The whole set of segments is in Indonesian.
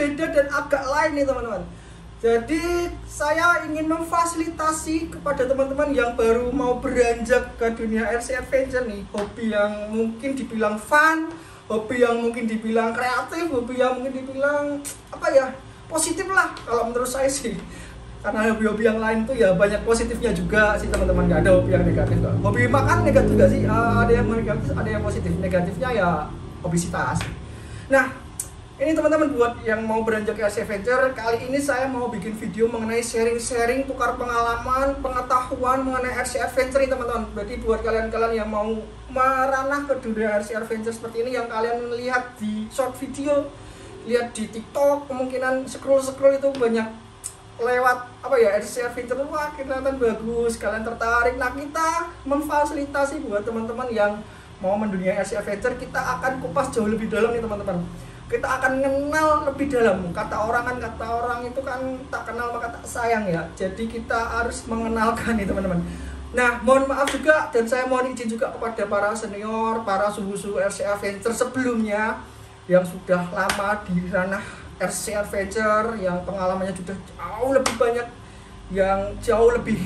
beda dan agak lain nih teman-teman. Jadi saya ingin memfasilitasi kepada teman-teman yang baru mau beranjak ke dunia RC Adventure nih, hobi yang mungkin dibilang fun, hobi yang mungkin dibilang kreatif, hobi yang mungkin dibilang apa ya, positif lah kalau menurut saya sih. Karena hobi-hobi yang lain tuh ya banyak positifnya juga sih teman-teman, nggak ada hobi yang negatif kok. Hobi makan negatif juga sih, ada yang negatif, ada yang positif. Negatifnya ya obesitas. Nah, ini teman-teman buat yang mau beranjak ke RC Adventure, kali ini saya mau bikin video mengenai sharing-sharing, tukar pengalaman, pengetahuan mengenai RC Adventure nih teman-teman. Jadi buat kalian-kalian yang mau meranah ke dunia RC Adventure seperti ini, yang kalian lihat di short video, lihat di TikTok, kemungkinan scroll-scroll itu banyak lewat apa ya, RC Adventure, wah kelihatan bagus, kalian tertarik. Nah, kita memfasilitasi buat teman-teman yang mau mendunia RC Adventure, kita akan kupas jauh lebih dalam nih teman-teman. Kita akan kenal lebih dalam. Kata orang itu kan tak kenal maka tak sayang ya. Jadi kita harus mengenalkan nih teman-teman. Nah, mohon maaf juga dan saya mohon izin juga kepada para senior, para suhu-suhu RC Adventure sebelumnya yang sudah lama di ranah RC Adventure, yang pengalamannya sudah jauh lebih banyak, yang jauh lebih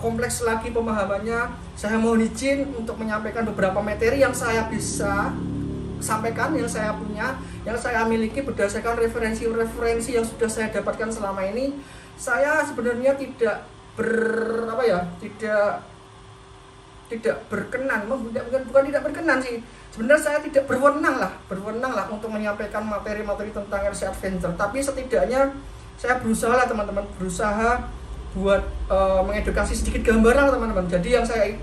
kompleks lagi pemahamannya. Saya mohon izin untuk menyampaikan beberapa materi yang saya bisa sampaikan, yang saya punya, yang saya miliki berdasarkan referensi-referensi yang sudah saya dapatkan selama ini. Saya sebenarnya tidak berkenan, bukan tidak berkenan sih. Sebenarnya saya tidak berwenang lah untuk menyampaikan materi-materi tentang RC Adventure. Tapi setidaknya saya berusaha lah teman-teman, berusaha buat mengedukasi sedikit gambaran teman-teman. Jadi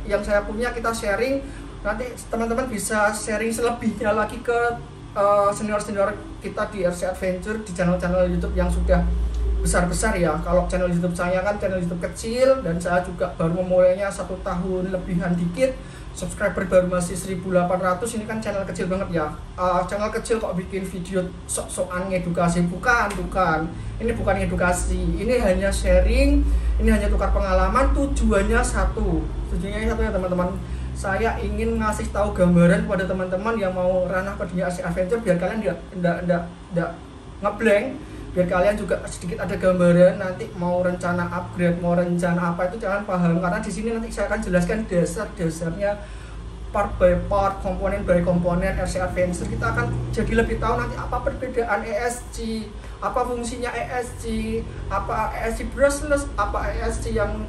yang saya punya kita sharing. Nanti teman-teman bisa sharing selebihnya lagi ke senior-senior kita di RC Adventure, di channel-channel YouTube yang sudah besar-besar ya. Kalau channel YouTube saya kan channel YouTube kecil, dan saya juga baru memulainya 1 tahun lebihan dikit. Subscriber baru masih 1.800, ini kan channel kecil banget ya. Channel kecil kok bikin video sok-sokan edukasi, bukan. Ini bukan edukasi, ini hanya sharing, ini hanya tukar pengalaman. Tujuannya satu ya teman-teman. Saya ingin ngasih tahu gambaran kepada teman-teman yang mau ranah ke dunia RC Adventure, biar kalian tidak ngeblank, biar kalian juga sedikit ada gambaran. Nanti mau rencana upgrade, mau rencana apa itu jangan paham, karena di sini nanti saya akan jelaskan dasar-dasarnya, part by part, komponen by komponen RC Adventure. Kita akan jadi lebih tahu nanti apa perbedaan ESC, apa fungsinya ESC, apa ESC brushless, apa ESC yang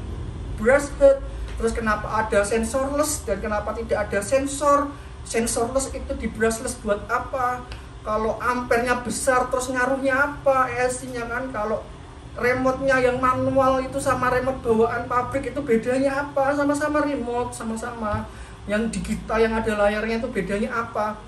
brushhead. Terus kenapa ada sensorless dan kenapa tidak ada sensorless itu di brushless buat apa? Kalau ampernya besar terus ngaruhnya apa ESC-nya kan? Kalau remote-nya yang manual itu sama remote bawaan pabrik itu bedanya apa? Sama-sama remote, sama-sama yang digital yang ada layarnya itu bedanya apa?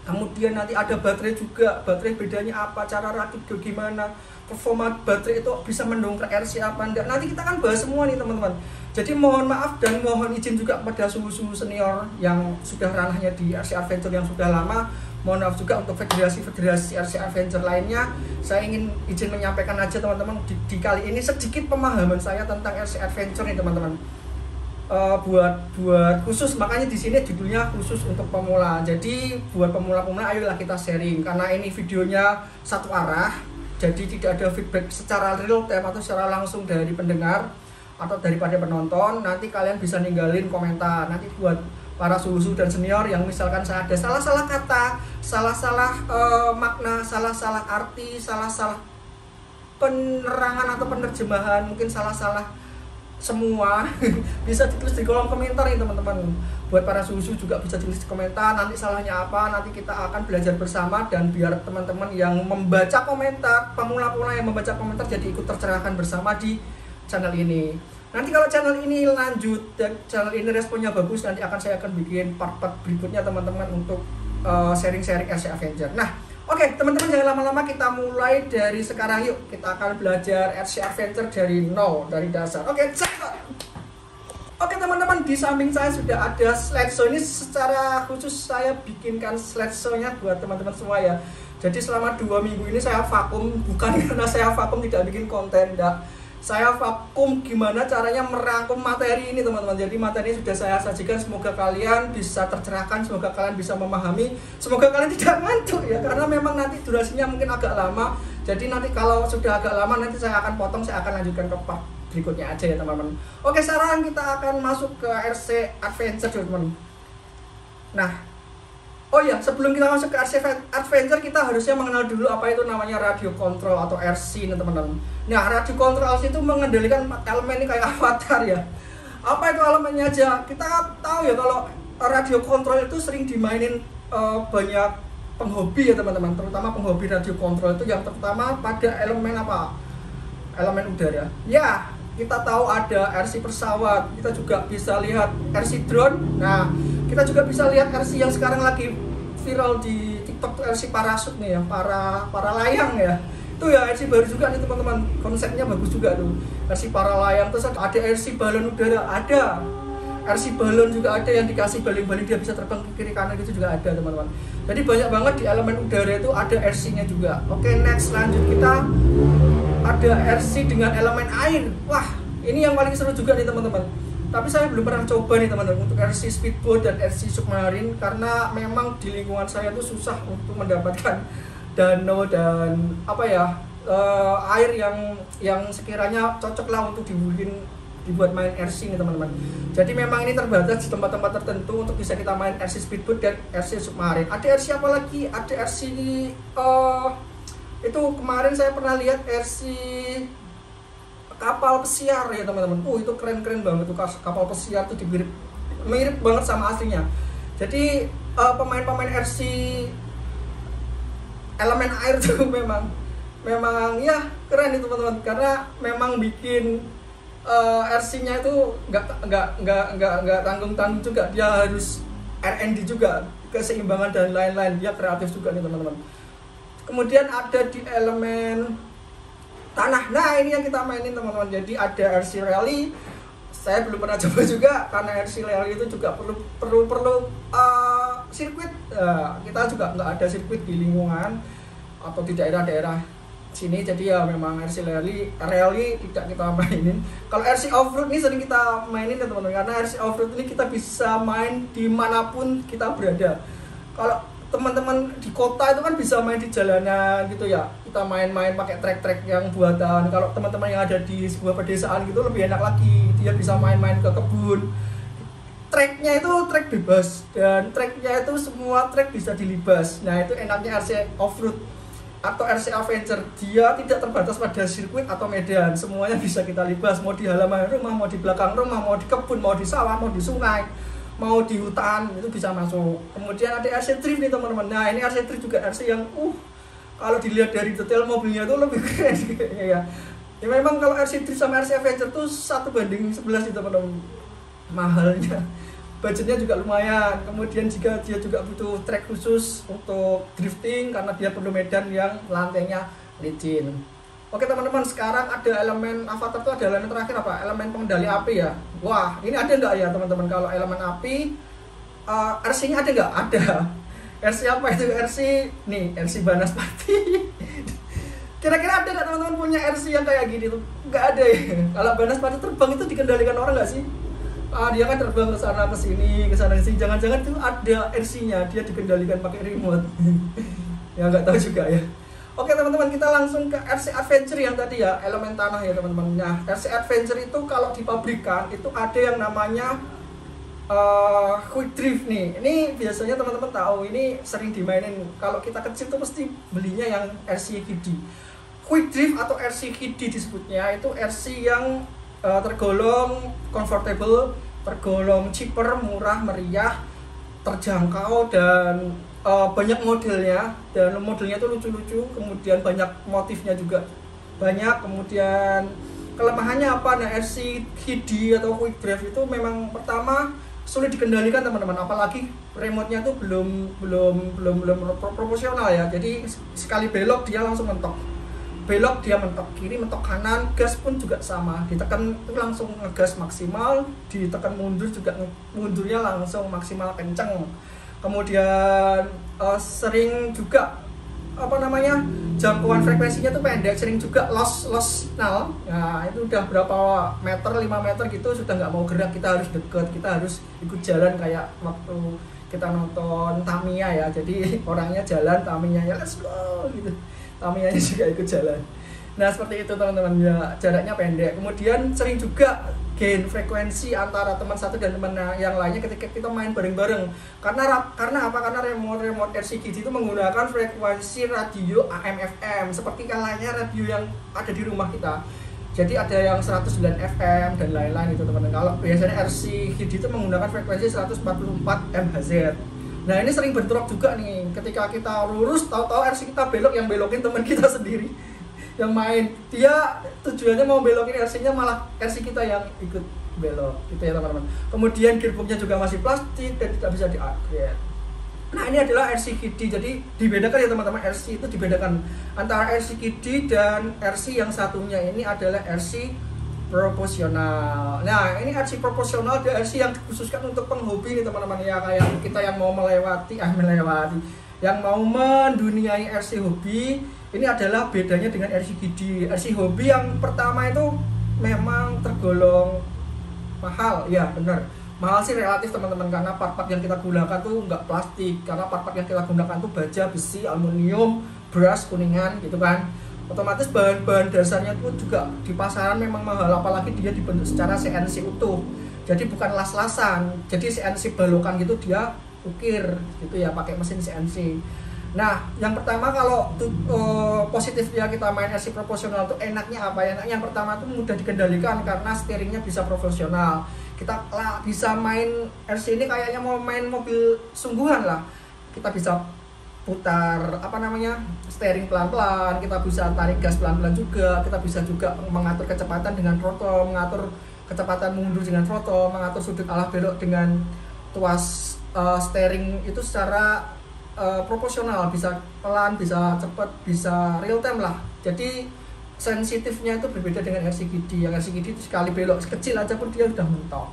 Kemudian nanti ada baterai juga, baterai bedanya apa, cara rakit gimana, performa baterai itu bisa mendongkrak RC apa enggak. Nanti kita akan bahas semua nih teman-teman. Jadi mohon maaf dan mohon izin juga kepada suhu-suhu senior yang sudah ranahnya di RC Adventure yang sudah lama. Mohon maaf juga untuk federasi-federasi RC Adventure lainnya. Saya ingin izin menyampaikan aja teman-teman di kali ini sedikit pemahaman saya tentang RC Adventure nih teman-teman. Buat khusus, makanya di sini judulnya khusus untuk pemula. Jadi buat pemula-pemula ayolah kita sharing, karena ini videonya satu arah. Jadi tidak ada feedback secara real time atau secara langsung dari pendengar atau daripada penonton. Nanti kalian bisa ninggalin komentar. Nanti buat para suhu dan senior yang misalkan saya ada salah-salah kata, salah-salah makna, salah-salah arti, salah-salah penerangan atau penerjemahan, mungkin salah-salah semua bisa ditulis di kolom komentar nih teman-teman. Buat para susu juga bisa tulis di komentar nanti salahnya apa, nanti kita akan belajar bersama. Dan biar teman-teman yang membaca komentar, pemula-pemula yang membaca komentar jadi ikut tercerahkan bersama di channel ini. Nanti kalau channel ini lanjut dan channel ini responnya bagus, nanti saya akan bikin part-part berikutnya teman-teman untuk sharing-sharing RC Adventure. Nah, oke, teman-teman jangan lama-lama, kita mulai dari sekarang yuk. Kita akan belajar RC Adventure dari nol, dari dasar. Oke, oke teman-teman, di samping saya sudah ada slideshow. Ini secara khusus saya bikinkan slideshow-nya buat teman-teman semua ya. Jadi selama 2 minggu ini saya vakum, bukan karena saya vakum tidak bikin konten, enggak. saya vakum gimana caranya merangkum materi ini teman-teman. Jadi materi ini sudah saya sajikan, semoga kalian bisa tercerahkan, semoga kalian bisa memahami, semoga kalian tidak ngantuk ya, karena memang nanti durasinya mungkin agak lama. Jadi nanti kalau sudah agak lama nanti saya akan potong, saya akan lanjutkan ke part berikutnya aja ya teman-teman. Oke, sekarang kita akan masuk ke RC Adventure teman-teman. Nah, oh ya, sebelum kita masuk ke RC Adventure, kita harusnya mengenal dulu apa itu namanya radio control atau RC nih teman-teman. Nah, radio control RC itu mengendalikan 4 elemen ini kayak avatar ya. Apa itu elemennya aja? Kita tahu ya kalau radio control itu sering dimainin banyak penghobi ya teman-teman. Terutama penghobi radio control itu yang pertama pada elemen apa? Elemen udara. Ya, kita tahu ada RC pesawat, kita juga bisa lihat RC drone. Nah, kita juga bisa lihat RC yang sekarang lagi viral di TikTok tuh RC parasut nih ya, para layang ya. Itu ya RC baru juga nih teman-teman, konsepnya bagus juga tuh. RC para layang, terus ada RC balon udara, ada. RC balon juga ada yang dikasih baling-baling dia bisa terbang ke kiri kanan, itu juga ada teman-teman. Jadi banyak banget di elemen udara itu ada RC-nya juga. Oke, next lanjut kita ada RC dengan elemen air. Wah, ini yang paling seru juga nih teman-teman. Tapi saya belum pernah coba nih teman-teman untuk RC speedboat dan RC submarine, karena memang di lingkungan saya tuh susah untuk mendapatkan danau dan apa ya air yang sekiranya cocok lah untuk dibuat main RC nih teman-teman. Jadi memang ini terbatas di tempat-tempat tertentu untuk bisa kita main RC speedboat dan RC submarine. Ada RC apa lagi? Ada RC itu kemarin saya pernah lihat RC kapal pesiar ya teman-teman. Itu keren-keren banget tuh kapal pesiar tuh, mirip banget sama aslinya. Jadi pemain-pemain RC elemen air tuh memang ya keren nih teman-teman, karena memang bikin RC-nya itu nggak tanggung-tanggung juga, dia harus R&D juga, keseimbangan dan lain-lain, dia kreatif juga nih teman-teman. Kemudian ada di elemen tanah. Nah, ini yang kita mainin teman-teman. Jadi ada RC rally. Saya belum pernah coba juga karena RC rally itu juga perlu sirkuit. Kita juga nggak ada sirkuit di lingkungan atau di daerah-daerah sini. Jadi ya memang RC rally tidak kita mainin. Kalau RC off-road ini sering kita mainin ya teman-teman, karena RC off-road ini kita bisa main dimanapun kita berada. Kalau teman-teman di kota itu kan bisa main di jalanan gitu ya, kita main-main pakai trek-trek yang buatan. Kalau teman-teman yang ada di sebuah pedesaan gitu lebih enak lagi, dia bisa main-main ke kebun. Treknya itu trek bebas, dan treknya itu semua trek bisa dilibas. Nah, itu enaknya RC off-road atau RC Adventure, dia tidak terbatas pada sirkuit atau medan, semuanya bisa kita libas, mau di halaman rumah, mau di belakang rumah, mau di kebun, mau di sawah, mau di sungai, mau di hutan, itu bisa masuk. Kemudian ada RC drift nih teman-teman. Nah, ini RC drift juga RC yang kalau dilihat dari detail mobilnya itu lebih keren kayaknya ya. Ya memang kalau RC drift sama RC Adventure tuh 1:11 nih teman-teman, mahalnya. Budgetnya juga lumayan. Kemudian jika dia juga butuh track khusus untuk drifting, karena dia perlu medan yang lantainya licin. Oke teman-teman, sekarang ada elemen avatar tuh, ada elemen terakhir apa? Elemen pengendali api ya. Wah, ini ada nggak ya teman-teman? Kalau elemen api, RC-nya ada nggak? Ada. RC apa itu? RC nih, RC Banaspati. Kira-kira ada nggak teman-teman punya RC yang kayak gini tuh? Nggak ada ya. Kalau Banaspati terbang itu dikendalikan orang nggak sih? Dia kan terbang ke sana ke sini, ke sana ke sini. Jangan-jangan itu ada RC-nya, dia dikendalikan pakai remote. Ya nggak tahu juga ya. Oke teman-teman, kita langsung ke RC Adventure yang tadi ya, elemen tanah ya teman-teman. Nah, RC Adventure itu kalau di pabrikan itu ada yang namanya quick drift nih. Ini biasanya teman-teman tahu, ini sering dimainin. Kalau kita kecil tuh pasti belinya yang RC kiddie. Quick drift atau RC kiddie disebutnya, itu RC yang tergolong comfortable, tergolong cheaper, murah, meriah, terjangkau, dan banyak modelnya, dan modelnya itu lucu-lucu. Kemudian banyak motifnya juga banyak. Kemudian kelemahannya apa? Nah, RC kiddie atau quick drive itu memang pertama sulit dikendalikan teman-teman, apalagi remote-nya tuh belum proporsional ya. Jadi sekali belok dia langsung mentok, belok dia mentok kiri, mentok kanan, gas pun juga sama, ditekan itu langsung ngegas maksimal, ditekan mundur juga mundurnya langsung maksimal kenceng. Kemudian sering juga apa namanya, jangkauan frekuensinya tuh pendek, sering juga loss signal. Nah itu udah berapa meter, 5 meter gitu sudah nggak mau gerak, kita harus deket, kita harus ikut jalan kayak waktu kita nonton Tamiya ya, jadi orangnya jalan, Tamiya ya let's go gitu, Tamiya juga ikut jalan. Nah seperti itu teman-teman ya, jaraknya pendek. Kemudian sering juga gain frekuensi antara teman satu dan teman yang lainnya ketika kita main bareng-bareng. Karena apa? Karena remote RCGD itu menggunakan frekuensi radio AM FM seperti kalanya radio yang ada di rumah kita. Jadi ada yang 109 FM dan lain-lain itu teman-teman. Kalau biasanya RCGD itu menggunakan frekuensi 144 MHz. Nah ini sering bentrok juga nih, ketika kita lurus tahu-tahu RC kita belok, yang belokin teman kita sendiri yang main, dia tujuannya mau belokin RC-nya, malah RC kita yang ikut belok gitu ya teman-teman. Kemudian gearboxnya juga masih plastik dan tidak bisa di-upgrade. Nah ini adalah RCGD, jadi dibedakan ya teman-teman, RC itu dibedakan antara RCGD dan RC yang satunya ini adalah RC proporsional. Nah ini RC proporsional, ada RC yang dikhususkan untuk penghobi nih teman-teman ya, kayak kita yang mau yang mau menduniai RC hobi. Ini adalah bedanya dengan RCGD. RC hobi yang pertama itu memang tergolong mahal, ya benar. Mahal sih relatif teman-teman, karena part-part yang kita gunakan tuh nggak plastik, karena part-part yang kita gunakan tuh baja, besi, aluminium, brass, kuningan gitu kan. Otomatis bahan-bahan dasarnya tuh juga di pasaran memang mahal, apalagi dia dibentuk secara CNC utuh. Jadi bukan las-lasan, jadi CNC balokan gitu, dia ukir gitu ya, pakai mesin CNC. Nah, yang pertama kalau positifnya kita main RC proporsional tuh enaknya apa? Enaknya yang pertama tuh mudah dikendalikan karena steeringnya bisa profesional. Kita bisa main RC ini kayaknya mau main mobil sungguhan lah. Kita bisa putar apa namanya, steering pelan-pelan, kita bisa tarik gas pelan-pelan juga, kita bisa juga mengatur kecepatan dengan throttle, mengatur kecepatan mundur dengan throttle, mengatur sudut arah belok dengan tuas steering itu secara proporsional, bisa pelan, bisa cepat, bisa real time lah. Jadi sensitifnya itu berbeda dengan RCGD. Yang RCGD itu sekali belok kecil aja pun dia sudah mentok.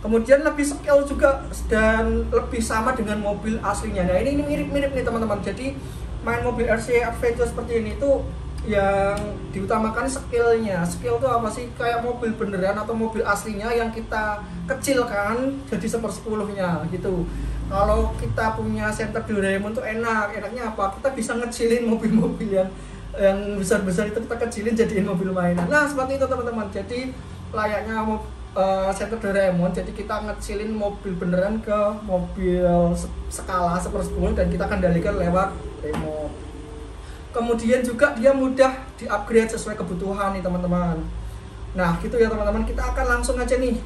Kemudian lebih scale juga dan lebih sama dengan mobil aslinya. Nah ini mirip-mirip nih teman-teman. Jadi main mobil RC Adventure seperti ini tuh yang diutamakan scale-nya. Scale itu apa sih? Kayak mobil beneran atau mobil aslinya yang kita kecilkan jadi 1/10-nya gitu. Kalau kita punya center Doraemon tuh enaknya apa? Kita bisa ngecilin mobil-mobil yang besar-besar itu, kita kecilin jadiin mobil mainan. Nah seperti itu teman-teman. Jadi layaknya center Doraemon, jadi kita ngecilin mobil beneran ke mobil skala 1/10 dan kita kendalikan lewat remote. Kemudian juga dia mudah di-upgrade sesuai kebutuhan nih teman-teman. Nah gitu ya teman-teman, kita akan langsung aja nih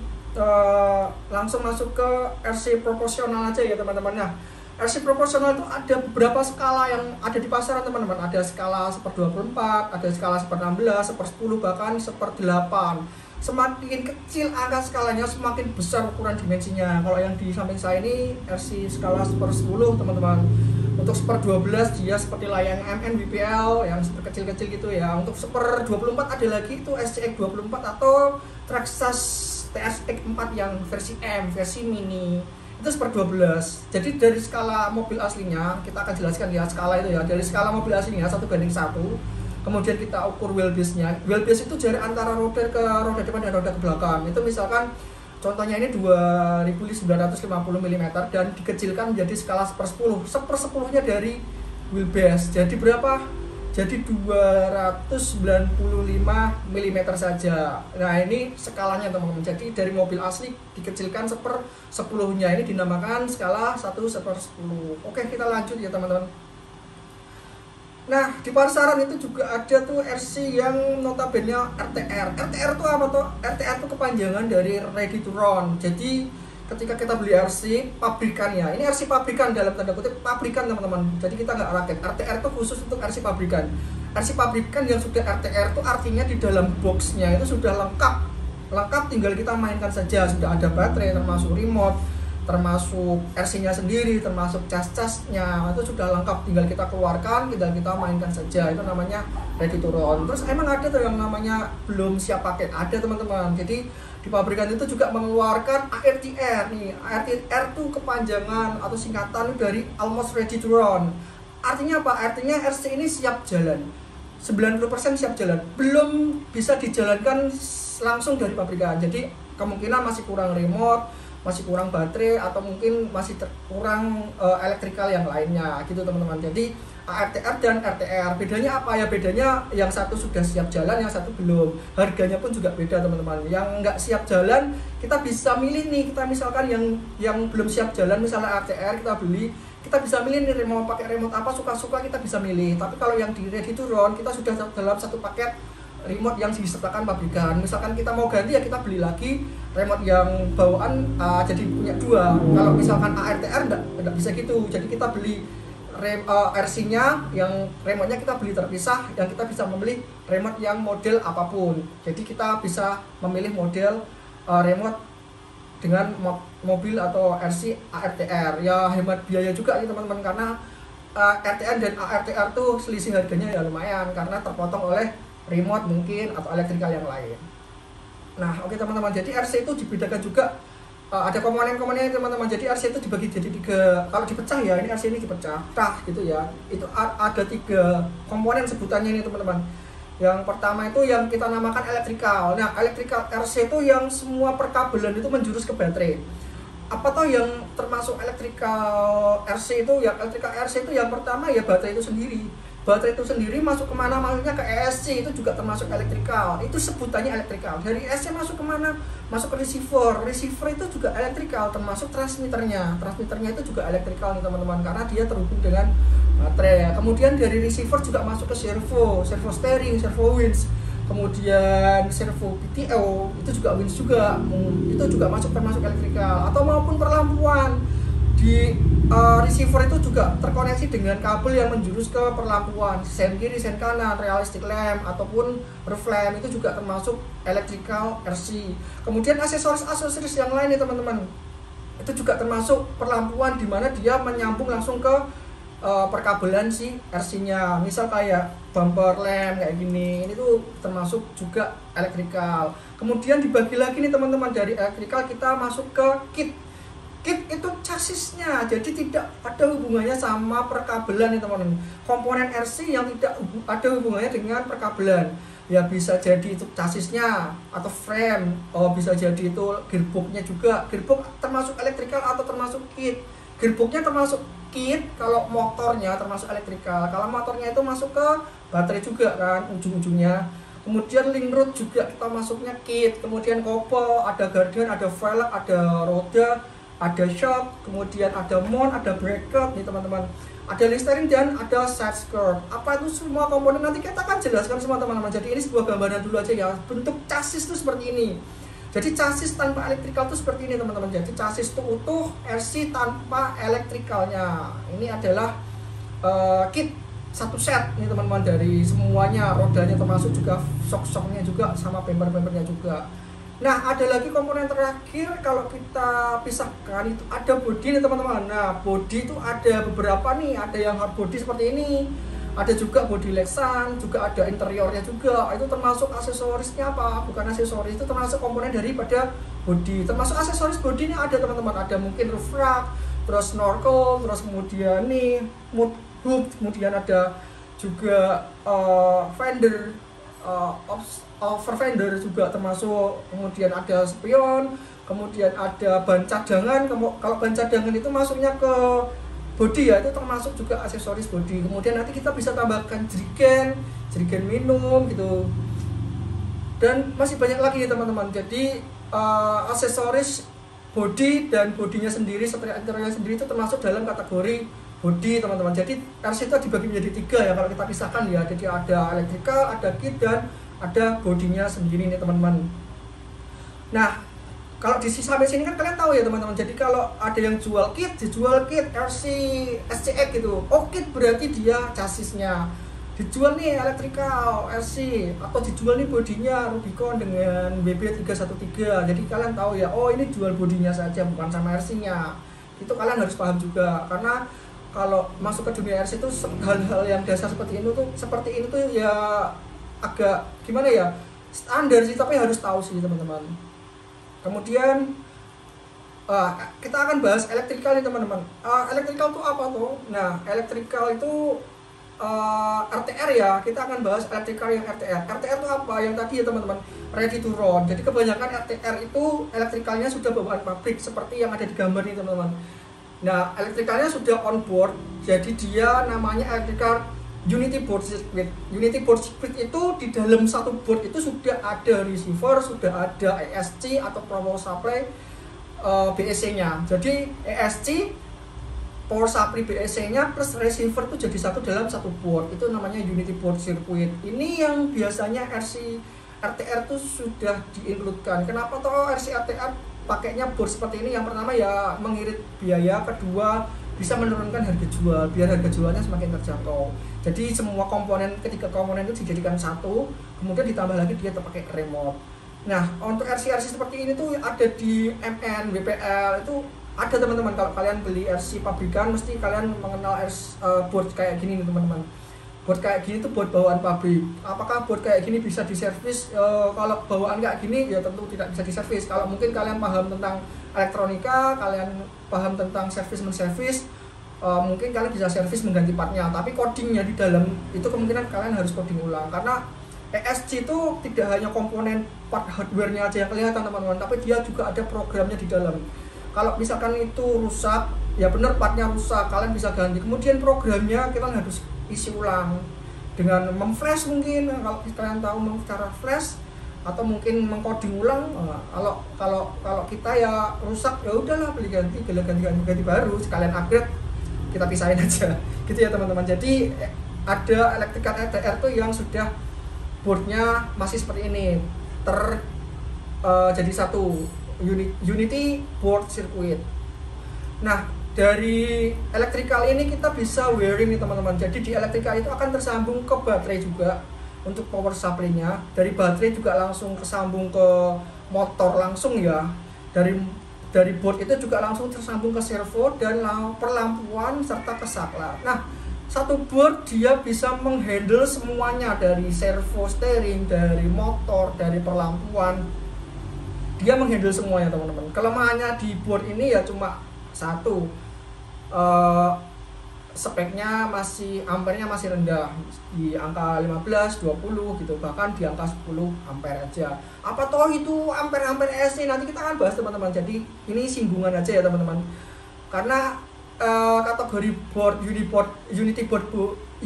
langsung masuk ke RC proporsional aja ya teman-teman. Nah RC proporsional itu ada beberapa skala yang ada di pasaran teman-teman. Ada skala 1/24, ada skala 1/16, 1/10, bahkan 1/8. Semakin kecil angka skalanya semakin besar ukuran dimensinya. Kalau yang di samping saya ini RC skala 1/10 teman-teman. Untuk 1/12 dia seperti layang MN BPL yang super kecil-kecil gitu ya. Untuk 1/24 ada lagi itu SCX 24 atau Traxxas TSX4 yang versi M, versi mini. Itu 1/12. Jadi dari skala mobil aslinya, kita akan jelaskan ya skala itu ya. Dari skala mobil aslinya 1/1. Kemudian kita ukur wheelbase-nya. Wheelbase itu jarak antara roda ke roda depan dan roda ke belakang. Itu misalkan contohnya ini 2950 mm dan dikecilkan menjadi skala 1/10. 1/10-nya dari wheelbase. Jadi berapa? Jadi 295 mm saja. Nah ini skalanya teman-teman. Jadi dari mobil asli dikecilkan 1/10-nya, ini dinamakan skala 1/10. Oke, kita lanjut ya teman-teman. Nah di pasaran itu juga ada tuh RC yang notabene RTR. RTR itu apa tuh? RTR itu kepanjangan dari Ready to Run. Jadi ketika kita beli RC pabrikannya, ini RC pabrikan dalam tanda kutip pabrikan teman-teman. Jadi kita nggak rakit. RTR itu khusus untuk RC pabrikan. RC pabrikan yang sudah RTR itu artinya di dalam boxnya itu sudah lengkap, tinggal kita mainkan saja. Sudah ada baterai, termasuk remote, termasuk RC-nya sendiri, termasuk cas-casnya, itu sudah lengkap, tinggal kita keluarkan, tinggal kita mainkan saja. Itu namanya ready to run. Terus emang ada tuh yang namanya belum siap pakai, ada teman-teman. Jadi di pabrikan itu juga mengeluarkan ARTR nih. ARTR itu kepanjangan atau singkatan dari almost ready to run. Artinya apa? Artinya RC ini siap jalan, 90% siap jalan, belum bisa dijalankan langsung dari pabrikan. Jadi kemungkinan masih kurang remote, masih kurang baterai, atau mungkin masih kurang elektrikal yang lainnya gitu teman-teman. Jadi ARTR dan RTR bedanya apa ya? Bedanya yang satu sudah siap jalan, yang satu belum. Harganya pun juga beda teman-teman. Yang nggak siap jalan kita bisa milih nih, kita misalkan yang belum siap jalan misalnya RTR kita beli, kita bisa milih nih mau pakai remote apa, suka-suka kita bisa milih. Tapi kalau yang di ready to run kita sudah dalam satu paket remote yang disertakan pabrikan. Misalkan kita mau ganti ya kita beli lagi remote yang bawaan, jadi punya dua. Kalau misalkan ARTR enggak bisa gitu. Jadi kita beli RC-nya, yang remote-nya kita beli terpisah, yang kita bisa memilih remote yang model apapun. Jadi kita bisa memilih model remote dengan mobil atau RC ARTR. Ya hemat biaya juga ya teman-teman, karena RTR dan ARTR tuh selisih harganya ya lumayan karena terpotong oleh remote mungkin atau elektrikal yang lain. Nah oke teman-teman, jadi RC itu dibedakan juga, ada komponen-komponennya teman-teman. Jadi RC itu dibagi jadi 3, kalau dipecah ya, ini RC ini dipecah gitu ya. Itu ada 3 komponen sebutannya ini teman-teman. Yang pertama itu yang kita namakan elektrikal. Nah elektrikal RC itu yang semua perkabelan itu menjurus ke baterai. Apa toh yang termasuk elektrikal RC itu? Yang elektrikal RC itu yang pertama ya baterai itu sendiri. Baterai itu sendiri masuk kemana? Maksudnya ke ESC, itu juga termasuk elektrikal. Itu sebutannya elektrikal. Dari ESC masuk kemana? Masuk ke receiver. Receiver itu juga elektrikal, termasuk transmitternya. Transmitternya itu juga elektrikal nih teman-teman, karena dia terhubung dengan baterai. Kemudian dari receiver juga masuk ke servo steering, servo winch. Kemudian servo PTO itu juga winch juga. Itu juga termasuk elektrikal. Atau maupun perlampuan. Di receiver itu juga terkoneksi dengan kabel yang menjurus ke perlampuan, sen kiri, sen kanan, realistic lamp ataupun roof lamp, itu juga termasuk electrical RC. Kemudian aksesoris yang lain nih teman-teman, itu juga termasuk perlampuan, di mana dia menyambung langsung ke perkabelan si RC-nya. Misal kayak bumper lamp kayak gini, ini tuh termasuk juga electrical. Kemudian dibagi lagi nih teman-teman, dari electrical kita masuk ke kit. Kit itu chassisnya, jadi tidak ada hubungannya sama perkabelan nih teman-teman. Komponen RC yang tidak ada hubungannya dengan perkabelan, ya bisa jadi itu chassisnya atau frame, bisa jadi itu gearboxnya juga. Gearbox termasuk elektrikal atau termasuk kit? Gearboxnya termasuk kit, kalau motornya termasuk elektrikal. Kalau motornya itu masuk ke baterai juga kan ujung-ujungnya. Kemudian link rod juga kita masuknya kit. Kemudian kopel, ada guardian, ada velg, ada roda, ada shock, kemudian ada mount, ada bracket nih teman-teman, ada link steering dan ada side skirt. Apa itu semua komponen nanti kita akan jelaskan semua teman-teman. Jadi ini sebuah gambaran dulu aja ya, bentuk chassis itu seperti ini. Jadi chassis tanpa elektrikal itu seperti ini teman-teman. Jadi chassis itu utuh, RC tanpa elektrikalnya. Ini adalah kit satu set nih teman-teman, dari semuanya, rodanya termasuk juga shock-shocknya juga sama bumper-bumpernya juga. Nah ada lagi komponen terakhir kalau kita pisahkan, itu ada body nih teman-teman. Nah body itu ada beberapa nih, ada yang hard body seperti ini, ada juga body Lexan, juga ada interiornya juga. Itu termasuk aksesorisnya apa? Bukan aksesoris, itu termasuk komponen daripada body. Termasuk aksesoris body ini ada teman-teman, ada mungkin roof rack, terus snorkel, terus kemudian nih mud hook, kemudian ada juga fender, over fender juga termasuk, kemudian ada spion, kemudian ada ban cadangan. Kalau ban cadangan itu masuknya ke body ya, itu termasuk juga aksesoris body. Kemudian nanti kita bisa tambahkan jerigen minum gitu, dan masih banyak lagi nih teman-teman. Jadi aksesoris body dan bodinya sendiri, setelah interiornya sendiri, itu termasuk dalam kategori body teman-teman. Jadi RC itu dibagi menjadi 3 ya kalau kita pisahkan ya. Jadi ada elektrikal, ada kit, dan ada bodinya sendiri nih teman-teman. Nah kalau sampai sini kan kalian tahu ya teman-teman. Jadi kalau ada yang jual kit, dijual kit RC SCX gitu, oh kit berarti dia chassisnya. Dijual nih elektrikal RC, atau dijual nih bodinya Rubicon dengan BB313. Jadi kalian tahu ya, oh ini jual bodinya saja bukan sama RC-nya. Itu kalian harus paham juga, karena kalau masuk ke dunia RC itu hal-hal yang dasar seperti ini tuh ya agak gimana ya, standar sih, tapi harus tahu sih teman-teman. Kemudian Kita akan bahas elektrikal nih teman-teman. Elektrikal itu apa tuh? Nah, elektrikal itu RTR ya. Kita akan bahas elektrikal yang RTR. RTR itu apa? Yang tadi ya teman-teman, ready to run. Jadi kebanyakan RTR itu elektrikalnya sudah bawaan pabrik seperti yang ada di gambar nih teman-teman. Nah, elektrikalnya sudah on board. Jadi dia namanya electrical Unity Board Circuit. Unity Board Circuit itu di dalam satu board itu sudah ada receiver, sudah ada ESC atau power supply BSC-nya. Jadi ESC power supply BSC-nya plus receiver itu jadi satu dalam satu board. Itu namanya Unity Board Circuit. Ini yang biasanya RC RTR itu sudah diinkludkan. Kenapa toh RC RTR pakainya board seperti ini? Yang pertama ya mengirit biaya, kedua bisa menurunkan harga jual biar harga jualnya semakin terjangkau. Jadi semua komponen, ketiga komponen itu dijadikan satu, kemudian ditambah lagi dia terpakai remote. Nah, untuk RC-RC seperti ini tuh ada di MN, WPL itu ada teman-teman. Kalau kalian beli RC pabrikan mesti kalian mengenal board kayak gini nih teman-teman. Board kayak gini tuh board bawaan pabrik. Apakah board kayak gini bisa diservis? Kalau bawaan kayak gini ya tentu tidak bisa diservis. Kalau mungkin kalian paham tentang elektronika, kalian paham tentang servis, mungkin kalian bisa servis mengganti partnya. Tapi codingnya di dalam itu kemungkinan kalian harus coding ulang karena ESC itu tidak hanya komponen part hardware-nya aja yang kelihatan teman-teman, tapi dia juga ada programnya di dalam. Kalau misalkan itu rusak, ya benar partnya rusak, kalian bisa ganti. Kemudian programnya kita harus isi ulang dengan memflash mungkin, kalau kalian tahu cara flash atau mungkin mengcoding ulang. Kalau kita ya rusak ya udahlah beli ganti baru, sekalian upgrade kita pisahin aja gitu ya teman-teman. Jadi ada elektrikal RTR tuh yang sudah boardnya masih seperti ini jadi satu Unity Board Circuit. Nah, dari elektrikal ini kita bisa wiring nih teman-teman. Jadi di elektrikal itu akan tersambung ke baterai juga untuk power supply-nya. Dari baterai juga langsung kesambung ke motor langsung ya. Dari board itu juga langsung tersambung ke servo dan perlampuan serta ke saklar. Nah, satu board dia bisa menghandle semuanya, dari servo steering, dari motor, dari perlampuan. Dia menghandle semuanya teman-teman. Kelemahannya di board ini ya cuma satu, speknya masih ampernya masih rendah di angka 15, 20 gitu, bahkan di angka 10 ampere aja. Apa toh itu ampere ESC? Nanti kita akan bahas teman-teman. Jadi ini singgungan aja ya teman-teman. Karena kategori board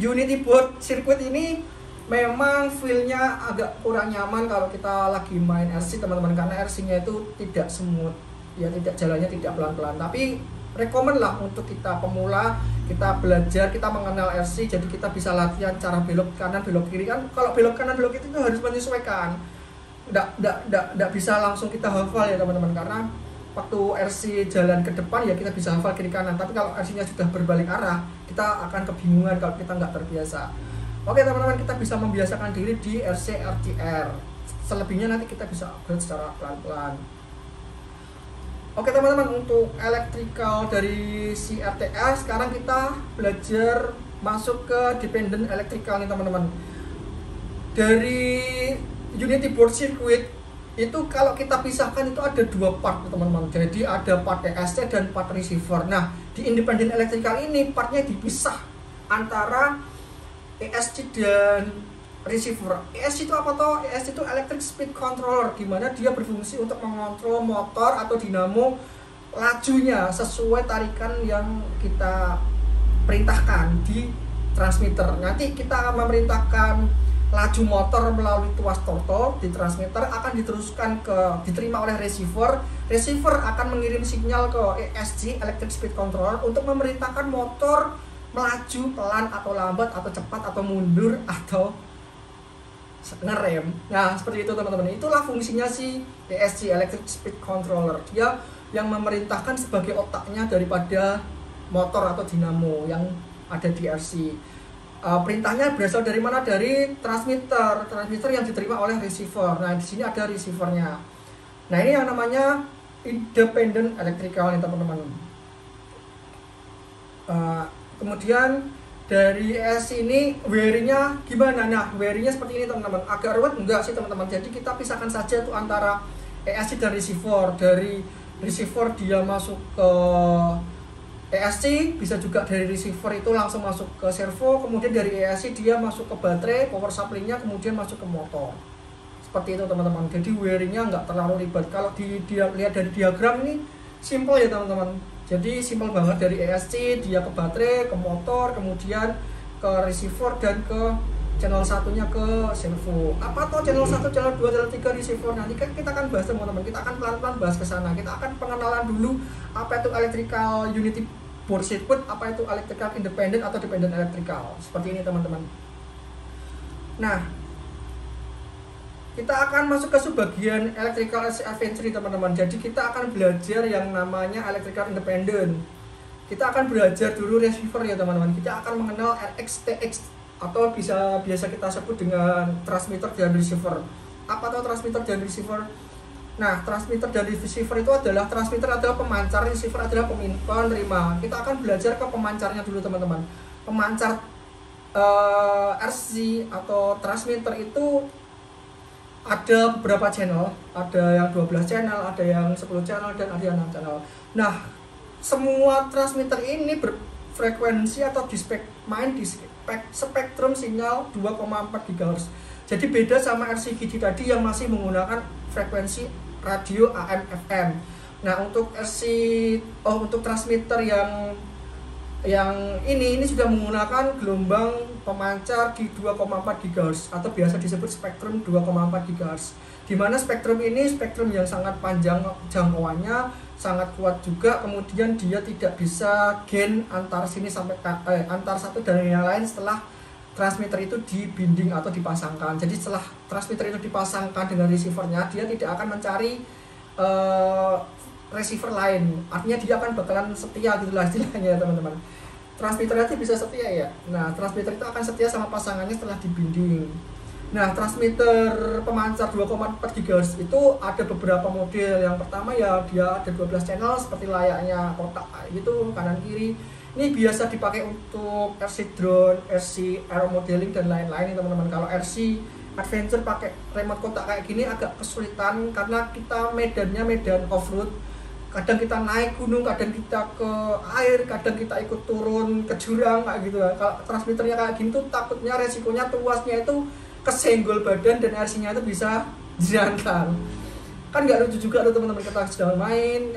Unity Board Circuit ini memang feel-nya agak kurang nyaman kalau kita lagi main RC teman-teman, karena RC-nya itu tidak smooth ya, jalannya tidak pelan-pelan. Tapi rekomen lah untuk kita pemula, kita belajar, kita mengenal RC, jadi kita bisa latihan cara belok kanan belok kiri kan. Kalau belok kanan belok kiri itu harus menyesuaikan, nggak bisa langsung kita hafal ya teman-teman, karena waktu RC jalan ke depan ya kita bisa hafal kiri kanan, tapi kalau RC-nya sudah berbalik arah kita akan kebingungan kalau kita nggak terbiasa. Oke teman-teman, kita bisa membiasakan diri di RC RTR, selebihnya nanti kita bisa upgrade secara pelan-pelan. Oke teman-teman, untuk elektrikal dari si RTR sekarang kita belajar masuk ke dependent electrical nih teman-teman. Dari Unity Board Circuit itu kalau kita pisahkan itu ada dua part teman-teman. Jadi ada part ESC dan part receiver. Nah, di independent electrical ini partnya dipisah antara ESC dan receiver. ESC itu apa toh? ESC itu electric speed controller, di mana dia berfungsi untuk mengontrol motor atau dinamo lajunya sesuai tarikan yang kita perintahkan di transmitter. Nanti kita memerintahkan laju motor melalui tuas throttle di transmitter, akan diterima oleh receiver. Receiver akan mengirim sinyal ke ESC electric speed controller untuk memerintahkan motor melaju pelan atau lambat atau cepat atau mundur atau ngerem. Nah, seperti itu teman-teman. Itulah fungsinya si ESC electric speed controller. Dia yang memerintahkan sebagai otaknya daripada motor atau dinamo yang ada di RC. Perintahnya berasal dari mana? Dari transmitter yang diterima oleh receiver. Nah, di sini ada receivernya. Nah, ini yang namanya independent electrical nih teman-teman. Kemudian dari ESC ini wiringnya gimana? Nah, wiringnya seperti ini teman-teman. Agak ruwet enggak sih teman-teman? Jadi kita pisahkan saja tuh antara ESC dan receiver. Dari receiver dia masuk ke ESC, bisa juga dari receiver itu langsung masuk ke servo, kemudian dari ESC dia masuk ke baterai, power supply-nya kemudian masuk ke motor. Seperti itu teman-teman. Jadi wiringnya nggak terlalu ribet. Kalau lihat dari diagram ini simple ya teman-teman. Jadi simple banget, dari ESC dia ke baterai, ke motor, kemudian ke receiver dan ke channel satunya ke servo. Apa tuh channel 1, channel 2, channel 3 receiver? Nanti kan kita akan bahas teman-teman. Kita akan pelan-pelan bahas ke sana. Kita akan pengenalan dulu apa itu electrical unity board circuit, apa itu electrical independent atau dependent electrical. Seperti ini teman-teman. Nah, kita akan masuk ke subbagian electrical adventure teman-teman. Jadi kita akan belajar yang namanya electrical independent. Kita akan belajar dulu receiver ya teman-teman. Kita akan mengenal RX, TX atau biasa kita sebut dengan transmitter dan receiver. Apa tuh transmitter dan receiver? Nah, transmitter dan receiver itu adalah, transmitter adalah pemancar, receiver adalah penerima. Kita akan belajar ke pemancarnya dulu teman-teman. Pemancar RC atau transmitter itu ada beberapa channel, ada yang 12 channel, ada yang 10 channel, dan ada yang 6 channel. Nah, semua transmitter ini berfrekuensi atau main di spektrum sinyal 2,4 GHz. Jadi beda sama RCGD tadi yang masih menggunakan frekuensi radio AM FM. Nah, untuk untuk transmitter yang ini sudah menggunakan gelombang pemancar di 2,4 GHz atau biasa disebut spektrum 2,4 GHz. Di mana spektrum ini spektrum yang sangat panjang jangkauannya, sangat kuat juga, kemudian dia tidak bisa gain antar sini sampai antar satu dan yang lain setelah transmitter itu dibinding atau dipasangkan. Jadi setelah transmitter itu dipasangkan dengan receivernya, dia tidak akan mencari receiver lain. Artinya dia akan bakalan setia gitulah istilahnya teman-teman. Transmitter itu bisa setia ya. Nah, transmitter itu akan setia sama pasangannya setelah dibinding. Nah, transmitter pemancar 2,4 GHz itu ada beberapa model. Yang pertama ya dia ada 12 channel seperti layaknya kotak gitu kanan kiri. Ini biasa dipakai untuk RC drone, RC aero modeling dan lain-lain teman-teman. Kalau RC adventure pakai remote kotak kayak gini agak kesulitan karena kita medannya medan off-road. Kadang kita naik gunung, kadang kita ke air, kadang kita ikut turun ke jurang kayak gitu. Kalau transmitternya kayak gini tuh takutnya resikonya tuasnya itu kesenggol badan dan RC-nya itu bisa dijalankan. Kan nggak lucu juga tuh teman-teman, kita sedang main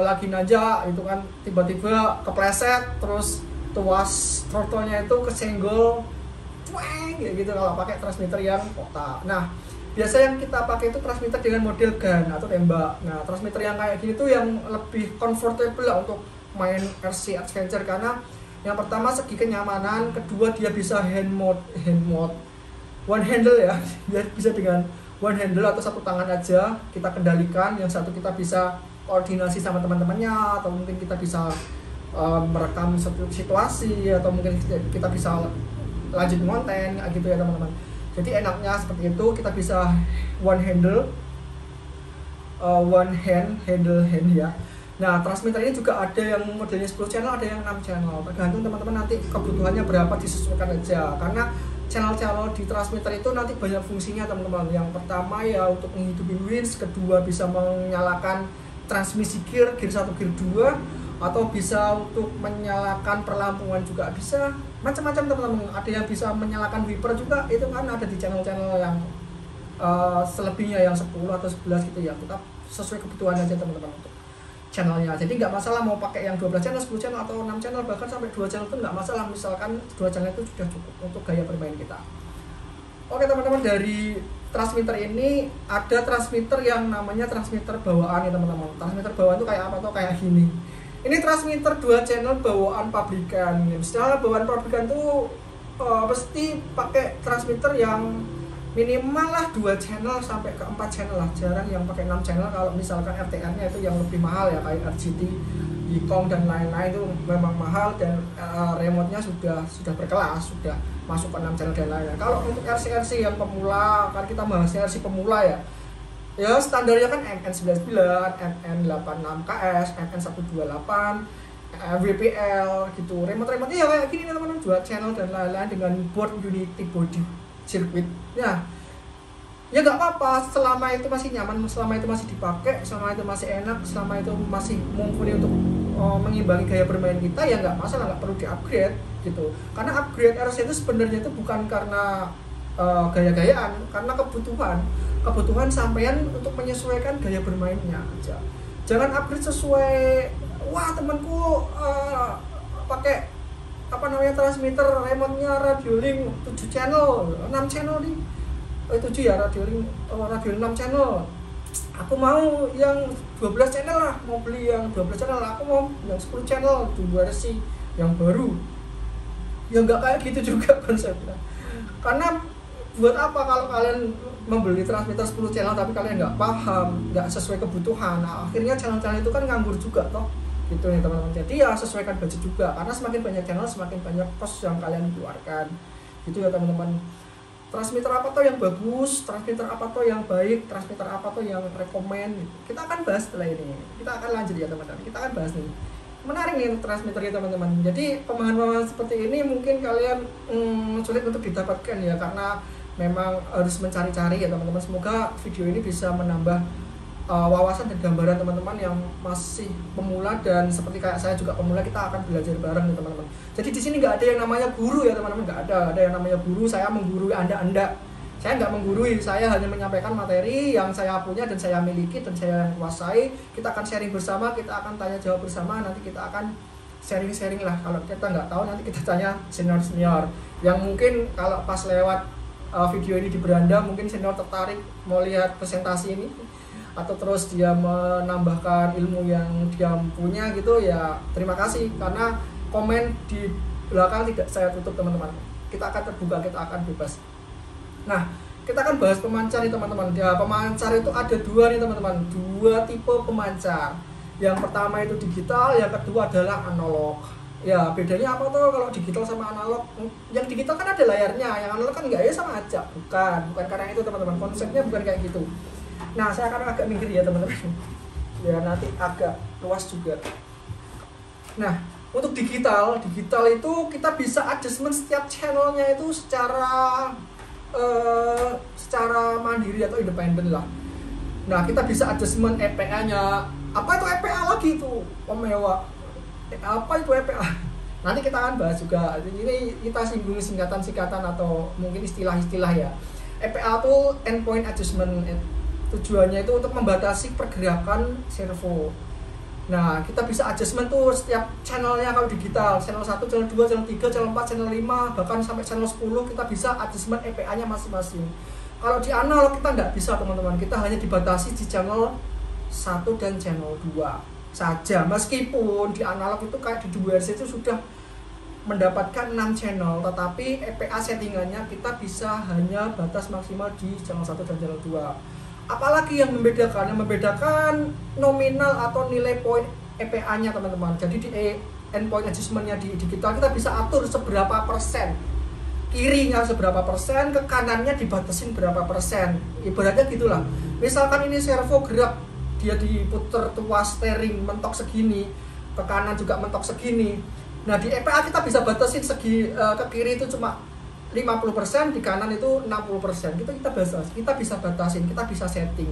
lagi nanjak itu kan tiba-tiba kepleset terus tuas throttle-nya itu kesenggol kayak gitu kalau pakai transmitter yang kotak. Nah, biasa yang kita pakai itu transmitter dengan model gun atau tembak. Nah, transmitter yang kayak gini tuh yang lebih comfortable lah untuk main RC adventure karena yang pertama segi kenyamanan, kedua dia bisa hand mode one handle ya, biar bisa dengan one handle atau satu tangan aja kita kendalikan, yang satu kita bisa koordinasi sama teman-temannya, atau mungkin kita bisa merekam satu situasi, atau mungkin kita bisa lanjut konten gitu ya teman-teman. Jadi enaknya seperti itu, kita bisa one handle, one hand ya. Nah, transmitter ini juga ada yang modelnya 10 channel, ada yang 6 channel. Tergantung teman-teman nanti kebutuhannya berapa, disesuaikan aja. Karena channel-channel di transmitter itu nanti banyak fungsinya teman-teman. Yang pertama ya untuk menghidupin winch, kedua bisa menyalakan transmisi gear 1, gear 2, atau bisa untuk menyalakan perlampuan juga bisa. Macam-macam teman-teman. Ada yang bisa menyalakan wiper juga, itu kan ada di channel-channel yang selebihnya yang 10 atau 11 gitu ya. Kita sesuai kebutuhan aja teman-teman untuk channelnya. Jadi nggak masalah mau pakai yang 12 channel, 10 channel atau 6 channel, bahkan sampai 2 channel itu nggak masalah, misalkan 2 channel itu sudah cukup untuk gaya bermain kita. Oke teman-teman, dari transmitter ini ada transmitter yang namanya transmitter bawaan ya teman-teman. Transmitter bawaan itu kayak apa tuh? Kayak gini. Ini transmitter 2 channel bawaan pabrikan. Setelah bawaan pabrikan tuh pasti pakai transmitter yang minimal lah 2 channel sampai ke 4 channel lah. Jarang yang pakai 6 channel. Kalau misalkan RTR-nya itu yang lebih mahal ya, kayak RGT, Yikong dan lain-lain itu memang mahal, dan remote-nya sudah berkelas, sudah masuk ke 6 channel dan lain-lain. Kalau untuk RC yang pemula, kan kita bahasnya RC pemula ya. Ya standarnya kan MN99, MN86KS, MN128, WPL gitu. Remote-nya ya kayak gini teman-teman, 2 channel dan lain-lain dengan board unity body circuit. Ya, ya nggak apa-apa, selama itu masih nyaman, selama itu masih dipakai, selama itu masih enak, selama itu masih mumpuni untuk mengimbangi gaya bermain kita, ya nggak masalah, nggak perlu di-upgrade gitu. Karena upgrade RC itu sebenarnya itu bukan karena gaya-gayaan, karena kebutuhan sampean untuk menyesuaikan gaya bermainnya aja. Jangan upgrade sesuai, wah temanku pakai apa namanya transmitter remote-nya Radio-Link 7 channel, 6 channel nih. 7 ya, Radio-Link 6 channel. Aku mau yang 12 channel lah, mau beli yang 12 channel, aku mau yang 10 channel, itu versi yang baru. Ya nggak kayak gitu juga konsepnya. Karena buat apa kalau kalian membeli transmitter 10 channel tapi kalian nggak paham, nggak sesuai kebutuhan, nah, akhirnya channel-channel itu kan nganggur juga toh. Gitu nih teman-teman. Jadi ya sesuaikan budget juga, karena semakin banyak channel semakin banyak cost yang kalian keluarkan. Gitu ya teman-teman. Transmitter apa tuh yang bagus, transmitter apa tuh yang baik, transmitter apa tuh yang rekomend. Kita akan bahas setelah ini. Kita akan lanjut ya teman-teman. Kita akan bahas nih. Menarik nih transmitter ya teman-teman. Jadi pemahaman seperti ini mungkin kalian sulit untuk didapatkan ya, karena memang harus mencari-cari ya teman-teman. Semoga video ini bisa menambah wawasan dan gambaran teman-teman yang masih pemula, dan seperti kayak saya juga pemula, kita akan belajar bareng nih teman-teman. Jadi di sini nggak ada yang namanya guru ya teman-teman, nggak ada yang namanya guru. Saya menggurui anda. Saya nggak menggurui, saya hanya menyampaikan materi yang saya punya dan saya miliki dan saya kuasai. Kita akan sharing bersama, kita akan tanya jawab bersama, nanti kita akan sharing lah. Kalau kita nggak tahu nanti kita tanya senior yang mungkin kalau pas lewat video ini di beranda, mungkin senior tertarik mau lihat presentasi ini, atau terus dia menambahkan ilmu yang dia punya gitu ya, terima kasih, karena komen di belakang tidak saya tutup teman-teman. Kita akan terbuka, kita akan bebas. Nah, kita akan bahas pemancar nih teman-teman. Ya, pemancar itu ada dua nih teman-teman, dua tipe pemancar. Yang pertama itu digital, yang kedua adalah analog. Ya, bedanya apa tuh kalau digital sama analog? Yang digital kan ada layarnya, yang analog kan enggak, ya sama aja. Bukan karena itu teman-teman, konsepnya bukan kayak gitu. Nah, saya akan agak minggir ya teman-teman. Ya, nanti agak luas juga. Nah, untuk digital itu kita bisa adjustment setiap channelnya itu secara mandiri atau independen lah. Nah, kita bisa adjustment EPA-nya. Apa itu EPA lagi itu? Pemewa. Apa itu EPA? Nanti kita akan bahas juga. Ini kita singgung singkatan-singkatan atau mungkin istilah-istilah ya. EPA itu endpoint adjustment. Tujuannya itu untuk membatasi pergerakan servo. Nah, kita bisa adjustment tuh setiap channelnya. Kalau digital, channel 1, channel 2, channel 3, channel 4, channel 5, bahkan sampai channel 10 kita bisa adjustment EPA-nya masing-masing. Kalau di analog kita nggak bisa teman-teman, kita hanya dibatasi di channel 1 dan channel 2 saja. Meskipun di analog itu kayak di 2RC itu sudah mendapatkan 6 channel, tetapi EPA settingannya kita bisa hanya batas maksimal di channel 1 dan channel 2. Apalagi yang membedakan? Yang membedakan nominal atau nilai poin EPA-nya teman-teman. Jadi di endpoint adjustment-nya di digital kita bisa atur seberapa persen, kirinya seberapa persen, ke kanannya dibatasin berapa persen. Ibaratnya gitulah. Misalkan ini servo gerak, dia diputer tuas steering mentok segini, ke kanan juga mentok segini. Nah, di EPA kita bisa batasin segi ke kiri itu cuma 50%, di kanan itu 60%. Kita bisa batasin, kita bisa setting.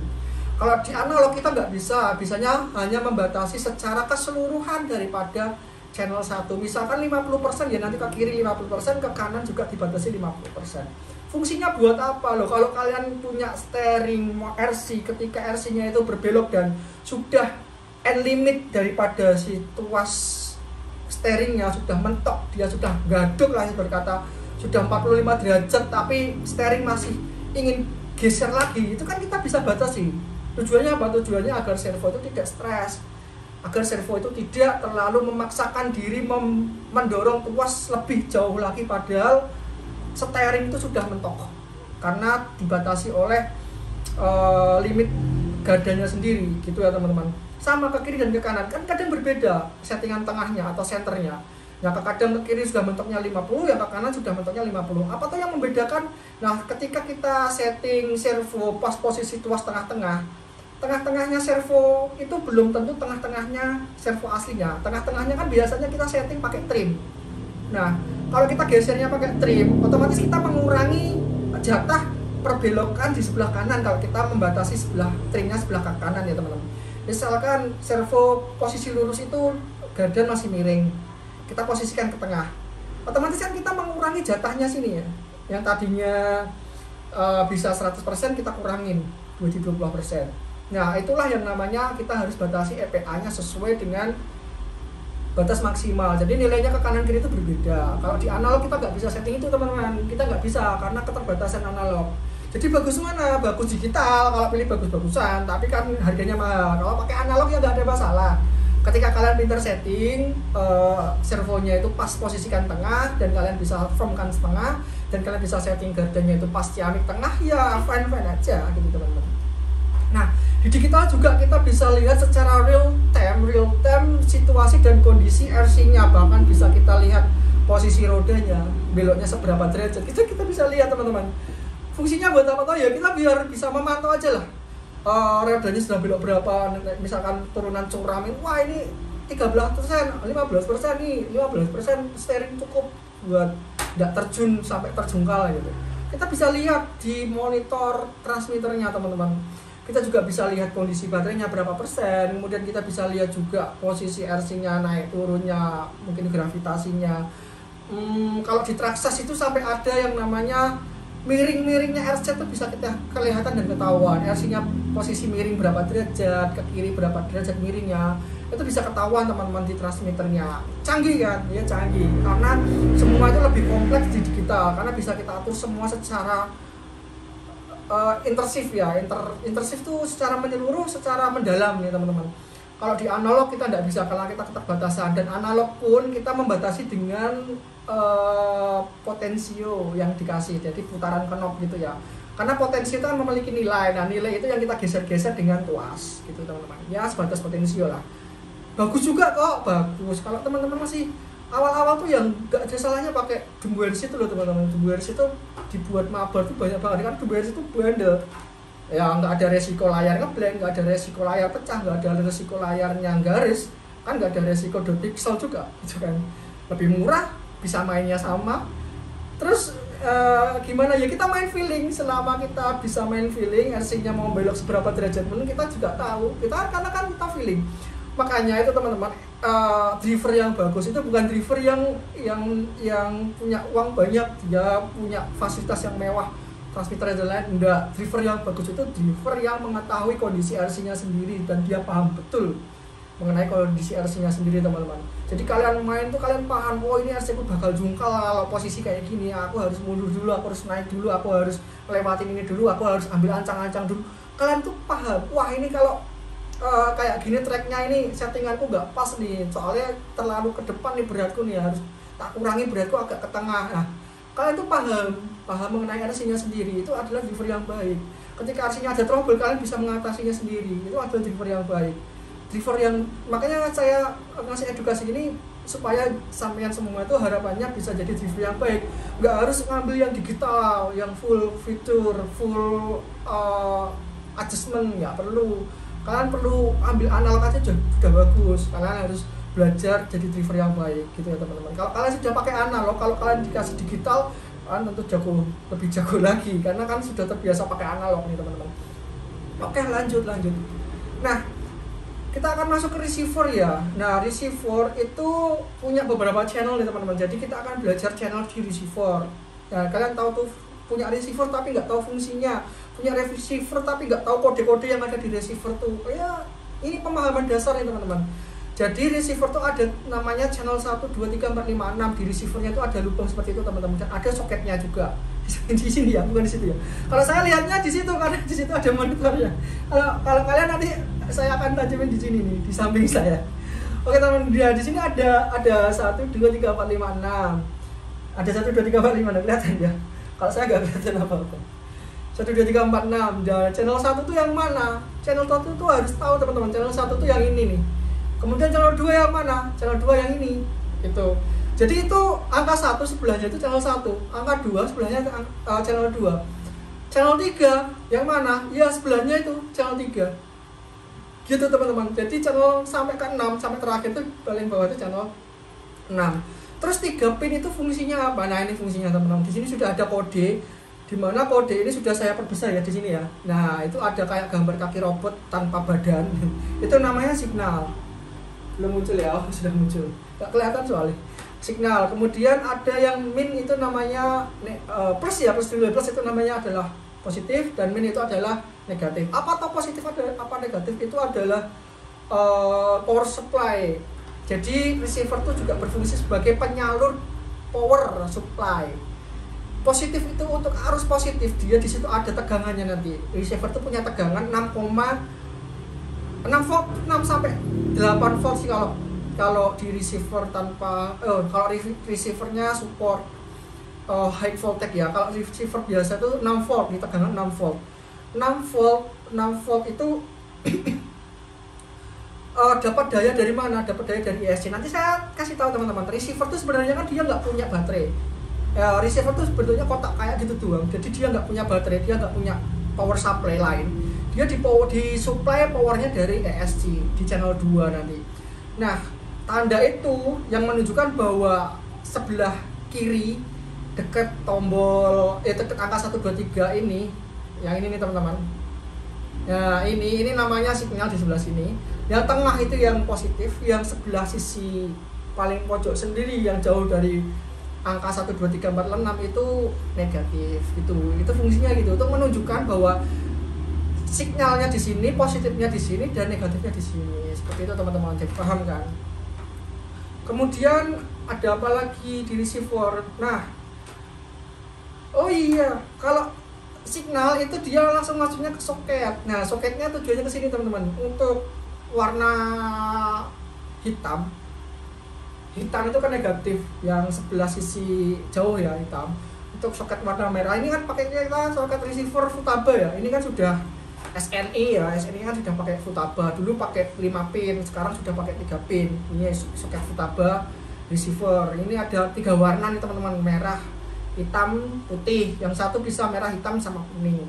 Kalau di analog kita nggak bisa, bisanya hanya membatasi secara keseluruhan daripada channel 1. Misalkan 50% ya nanti ke kiri 50%, ke kanan juga dibatasi 50%. Fungsinya buat apa loh? Kalau kalian punya steering RC, ketika RC-nya itu berbelok dan sudah end limit daripada si tuas steeringnya sudah mentok, dia sudah gaduk lah berkata, sudah 45 derajat tapi steering masih ingin geser lagi, itu kan kita bisa batasi. Tujuannya apa? Tujuannya agar servo itu tidak stres, agar servo itu tidak terlalu memaksakan diri mendorong tuas lebih jauh lagi, padahal steering itu sudah mentok karena dibatasi oleh limit gadanya sendiri gitu ya teman-teman. Sama ke kiri dan ke kanan kan kadang berbeda settingan tengahnya atau senternya. Yang kadang ke kiri sudah mentoknya 50, yang ke kanan sudah mentoknya 50. Apa tuh yang membedakan? Nah, ketika kita setting servo pas posisi tuas tengah-tengah, tengah-tengahnya servo itu belum tentu tengah-tengahnya servo aslinya. Tengah-tengahnya kan biasanya kita setting pakai trim. Nah, kalau kita gesernya pakai trim, otomatis kita mengurangi jatah perbelokan di sebelah kanan kalau kita membatasi sebelah trimnya sebelah kanan ya teman-teman. Misalkan servo posisi lurus itu gardan masih miring, kita posisikan ke tengah, otomatis kan kita mengurangi jatahnya sini ya, yang tadinya bisa 100% kita kurangin jadi 20%. Nah itulah yang namanya kita harus batasi EPA nya sesuai dengan batas maksimal. Jadi nilainya ke kanan kiri itu berbeda. Kalau di analog kita nggak bisa setting itu teman-teman, kita nggak bisa karena keterbatasan analog. Jadi bagus mana? Bagus digital kalau pilih bagus-bagusan, tapi kan harganya mahal. Kalau pakai analog ya nggak ada masalah. Ketika kalian pinter setting servonya itu pas posisikan tengah, dan kalian bisa firmkan setengah, dan kalian bisa setting gardannya itu pas ciamik tengah, ya fine aja gitu teman-teman. Nah di digital juga kita bisa lihat secara real time situasi dan kondisi RC-nya, bahkan bisa kita lihat posisi rodanya, beloknya seberapa derajat, kita bisa lihat teman-teman. Fungsinya buat apa tau ya, kita biar bisa memantau aja lah. Rodanya sudah belok berapa, misalkan turunan curam, wah ini 13%, 15% nih, 15% steering cukup buat tidak terjun sampai terjungkal gitu. Kita bisa lihat di monitor transmitternya teman-teman. Kita juga bisa lihat kondisi baterainya berapa persen, kemudian kita bisa lihat juga posisi RC-nya naik turunnya, mungkin gravitasinya. Kalau di Traxxas itu sampai ada yang namanya miring-miringnya RC itu bisa kita kelihatan dan ketahuan. RC-nya posisi miring berapa derajat, ke kiri berapa derajat miringnya, itu bisa ketahuan teman-teman di transmitternya. Canggih kan? Ya canggih. Karena semua itu lebih kompleks di digital, karena bisa kita atur semua secara intersif ya. Intersif itu secara menyeluruh, secara mendalam ya teman-teman. Kalau di analog kita tidak bisa karena kita keterbatasan, dan analog pun kita membatasi dengan potensio yang dikasih, jadi putaran knob gitu ya. Karena potensio itu kan memiliki nilai, nah nilai itu yang kita geser-geser dengan tuas gitu teman-teman. Ya sebatas potensio lah. Bagus juga kok, bagus. Kalau teman-teman masih awal-awal tuh yang gak ada salahnya pakai Dumbuers itu loh teman-teman. Dumbuers itu dibuat mabar tuh banyak banget kan. Dumbuers itu bandel ya, nggak ada resiko layar ngeblank, nggak ada resiko layar pecah, nggak ada resiko layarnya garis kan, nggak ada resiko dot pixel juga gitu kan. Lebih murah, bisa mainnya sama. Terus gimana ya, kita main feeling. Selama kita bisa main feeling, RC-nya mau belok seberapa derajat pun kita juga tahu, kita karena kan kita feeling. Makanya itu teman-teman, driver yang bagus itu bukan driver yang punya uang banyak, dia punya fasilitas yang mewah, transmitter dan lain, enggak. Driver yang bagus itu driver yang mengetahui kondisi RC-nya sendiri dan dia paham betul mengenai kondisi RC-nya sendiri teman-teman. Jadi kalian main tuh kalian paham, oh ini RC ku bakal jungkal kalau posisi kayak gini, aku harus mundur dulu, aku harus naik dulu, aku harus lewatin ini dulu, aku harus ambil ancang-ancang dulu. Kalian tuh paham, wah ini kalau kayak gini tracknya ini settinganku nggak pas nih, soalnya terlalu ke depan nih beratku nih, harus tak kurangi beratku agak ke tengah. Nah kalian tuh paham mengenai RC-nya sendiri, itu adalah driver yang baik. Ketika RC-nya ada trouble, kalian bisa mengatasinya sendiri, itu adalah driver yang baik. Driver yang, makanya saya ngasih edukasi ini supaya sampean semua itu harapannya bisa jadi driver yang baik. Nggak harus ngambil yang digital, yang full fitur, full adjustment, nggak perlu. Kalian perlu ambil analog aja sudah bagus. Kalian harus belajar jadi driver yang baik gitu ya teman-teman. Kalau kalian sudah pakai analog, kalau kalian dikasih digital, kalian tentu lebih jago lagi karena kan sudah terbiasa pakai analog nih teman-teman. Oke, lanjut. Nah, kita akan masuk ke receiver ya. Nah, receiver itu punya beberapa channel nih teman-teman. Jadi kita akan belajar channel di receiver. Nah, kalian tahu tuh punya receiver tapi nggak tahu fungsinya, punya receiver tapi nggak tahu kode-kode yang ada di receiver tuh. Ya, ini pemahaman dasar nih teman-teman. Jadi receiver tuh ada namanya channel 1, 2, 3, 4, 5, 6. Di receivernya itu ada lubang seperti itu teman-teman. Dan ada soketnya juga. Di sini ya, bukan di situ ya. Kalau saya lihatnya di situ karena di situ ada monitornya. Kalau kalian nanti saya akan tajamin di sini nih, di samping saya. Oke teman-teman, di sini ada 1, 2, 3, 4, 5, 6. Ada 1, 2, 3, 4, 5, 6 kelihatan ya. Kalau saya nggak kelihatan apa-apa. 1, 2, 3, 4, 6. Dan channel 1 tuh yang mana? Channel 1 tuh harus tahu teman-teman. Channel 1 tuh yang ini nih. Kemudian channel 2 yang mana? Channel 2 yang ini. Gitu. Jadi itu angka 1 sebelahnya itu channel 1, angka 2 sebelahnya channel 2. Channel 3 yang mana? Ya sebelahnya itu channel 3. Gitu teman-teman. Jadi channel sampai ke 6, sampai terakhir itu paling bawah itu channel 6. Terus 3 pin itu fungsinya apa? Nah, ini fungsinya teman-teman. Di sini sudah ada kode Dimana kode ini sudah saya perbesar ya di sini ya. Nah, itu ada kayak gambar kaki robot tanpa badan. Itu namanya signal. Belum muncul ya? Oh, sudah muncul. Nggak kelihatan soalnya. Signal. Kemudian ada yang min, itu namanya plus ya, plus dulu. Plus itu namanya adalah positif dan min itu adalah negatif. Apa atau positif apa negatif itu adalah power supply. Jadi receiver itu juga berfungsi sebagai penyalur power supply. Positif itu untuk arus positif, dia di situ ada tegangannya nanti. Receiver itu punya tegangan 6 volt, 6 sampai 8 volt sih kalau di receiver tanpa kalau receivernya support high voltage ya. Kalau receiver biasa itu 6 volt, di tegangan 6 volt. 6 volt itu dapat daya dari mana? Dapat daya dari ESC. Nanti saya kasih tahu teman-teman. Receiver itu sebenarnya kan dia nggak punya baterai. Receiver itu sebetulnya kotak kayak gitu doang. Jadi dia nggak punya baterai, dia nggak punya power supply lain. Dia disupply powernya dari ESC di channel 2 nanti. Nah, tanda itu yang menunjukkan bahwa sebelah kiri dekat tombol dekat angka 123 ini, yang ini nih teman-teman. Nah, ini namanya signal di sebelah sini. Yang tengah itu yang positif, yang sebelah sisi paling pojok sendiri yang jauh dari angka 1 2 3 4 6 itu negatif. Itu fungsinya gitu, untuk menunjukkan bahwa signalnya di sini, positifnya di sini dan negatifnya di sini. Seperti itu teman-teman, jadi paham kan? Kemudian ada apa lagi di receiver? Nah, oh iya, kalau signal itu dia langsung masuknya ke soket. Nah, soketnya tujuannya ke sini teman-teman. Untuk warna hitam itu kan negatif, yang sebelah sisi jauh ya hitam. Untuk soket warna merah ini kan pakainya kita soket receiver Futaba ya. Ini kan sudah SNI ya, SNI kan sudah pakai Futaba. Dulu pakai 5 pin, sekarang sudah pakai 3 pin. Ini soket Futaba receiver. Ini ada 3 warna nih teman-teman, merah, hitam, putih. Yang satu bisa merah, hitam, sama kuning.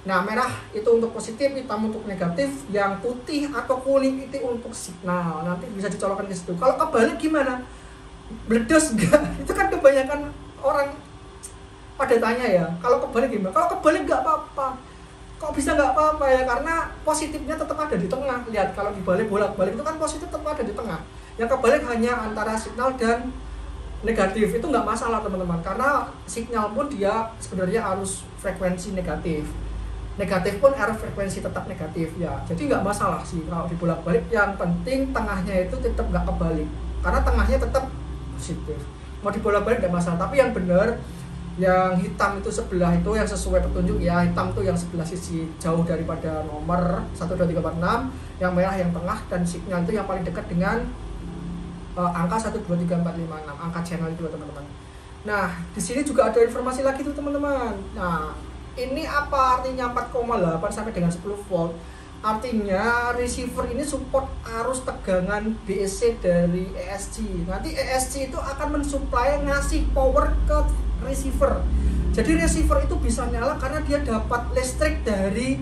Nah, merah itu untuk positif, hitam untuk negatif, yang putih atau kuning itu untuk signal. Nanti bisa dicolokkan ke situ. Kalau kebalik gimana? Bledos enggak? Itu kan kebanyakan orang pada tanya ya. Kalau kebalik gimana? Kalau kebalik enggak apa-apa. Kok bisa nggak apa-apa ya? Karena positifnya tetap ada di tengah. Lihat, kalau dibalik bolak-balik itu kan positif tetap ada di tengah. Yang kebalik hanya antara signal dan negatif. Itu nggak masalah teman-teman, karena signal pun dia sebenarnya arus frekuensi negatif. Negatif pun arus frekuensi tetap negatif ya. Jadi nggak masalah sih kalau dibolak-balik. Yang penting tengahnya itu tetap nggak kebalik, karena tengahnya tetap positif. Mau dibolak-balik nggak masalah. Tapi yang benar, yang hitam itu sebelah itu yang sesuai petunjuk ya, hitam itu yang sebelah sisi jauh daripada nomor 1 2 3 4 6, yang merah yang tengah, dan signal itu yang paling dekat dengan angka 1 2 3 4 5 6, angka channel itu teman-teman. Nah, di sini juga ada informasi lagi tuh teman-teman. Nah, ini apa artinya 4,8 sampai dengan 10 volt? Artinya receiver ini support arus tegangan DC dari ESC. Nanti ESC itu akan mensuplai, ngasih power ke receiver. Jadi receiver itu bisa nyala karena dia dapat listrik dari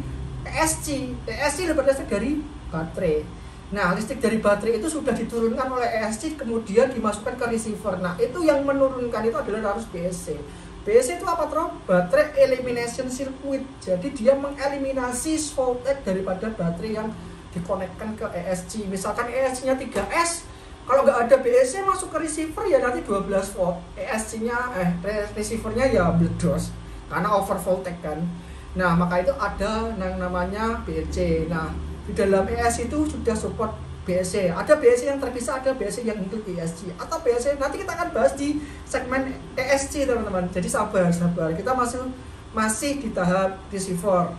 ESC. ESC dapat listrik dari baterai. Nah, listrik dari baterai itu sudah diturunkan oleh ESC, kemudian dimasukkan ke receiver. Nah, itu yang menurunkan itu adalah arus BSC. BSC itu apa, Tro? Baterai Elimination Circuit. Jadi dia mengeliminasi voltage daripada baterai yang dikonekkan ke ESC. Misalkan ESC-nya 3S, kalau nggak ada BSC masuk ke receiver ya nanti 12 volt. ESC-nya receivernya ya bledos karena over voltage kan. Nah, maka itu ada yang namanya BSC. Nah, di dalam ESC itu sudah support BSC. Ada BSC yang terpisah, ada BSC yang untuk ESC. Atau BSC nanti kita akan bahas di segmen ESC teman-teman. Jadi sabar. Kita masih di tahap receiver.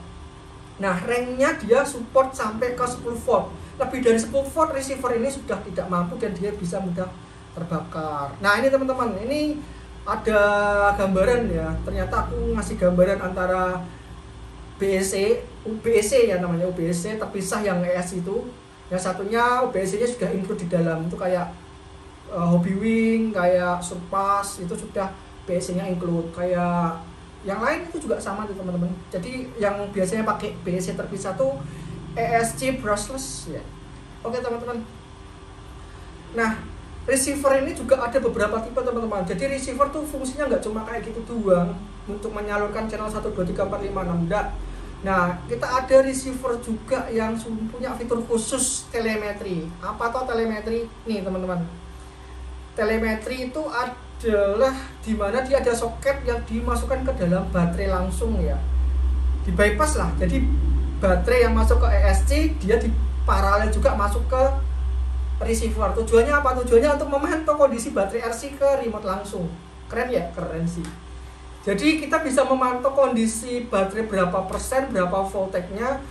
Nah, range-nya dia support sampai ke 10 volt. Lebih dari 10 volt receiver ini sudah tidak mampu dan dia bisa mudah terbakar. Nah, ini teman-teman, ini ada gambaran ya. Ternyata aku ngasih gambaran antara UBC ya, namanya UBC terpisah, yang ES itu. Yang satunya UBC-nya sudah include di dalam. Itu kayak Hobbywing, kayak Surpass, itu sudah BSC-nya include. Kayak yang lain itu juga sama tuh teman-teman. Jadi yang biasanya pakai BSC terpisah tuh ESC brushless ya. Oke teman-teman. Nah, receiver ini juga ada beberapa tipe teman-teman. Jadi receiver tuh fungsinya nggak cuma kayak gitu doang untuk menyalurkan channel 1, 2, 3, 4, 5, 6, enggak. Nah, kita ada receiver juga yang punya fitur khusus telemetri. Apa tuh telemetri? Nih teman-teman, telemetri itu adalah dimana dia ada soket yang dimasukkan ke dalam baterai langsung ya, di bypass lah. Jadi baterai yang masuk ke ESC dia di paralel juga masuk ke receiver. Tujuannya apa? Tujuannya untuk memantau kondisi baterai RC ke remote langsung. Keren ya? Keren sih. Jadi kita bisa memantau kondisi baterai berapa persen, berapa voltage-nya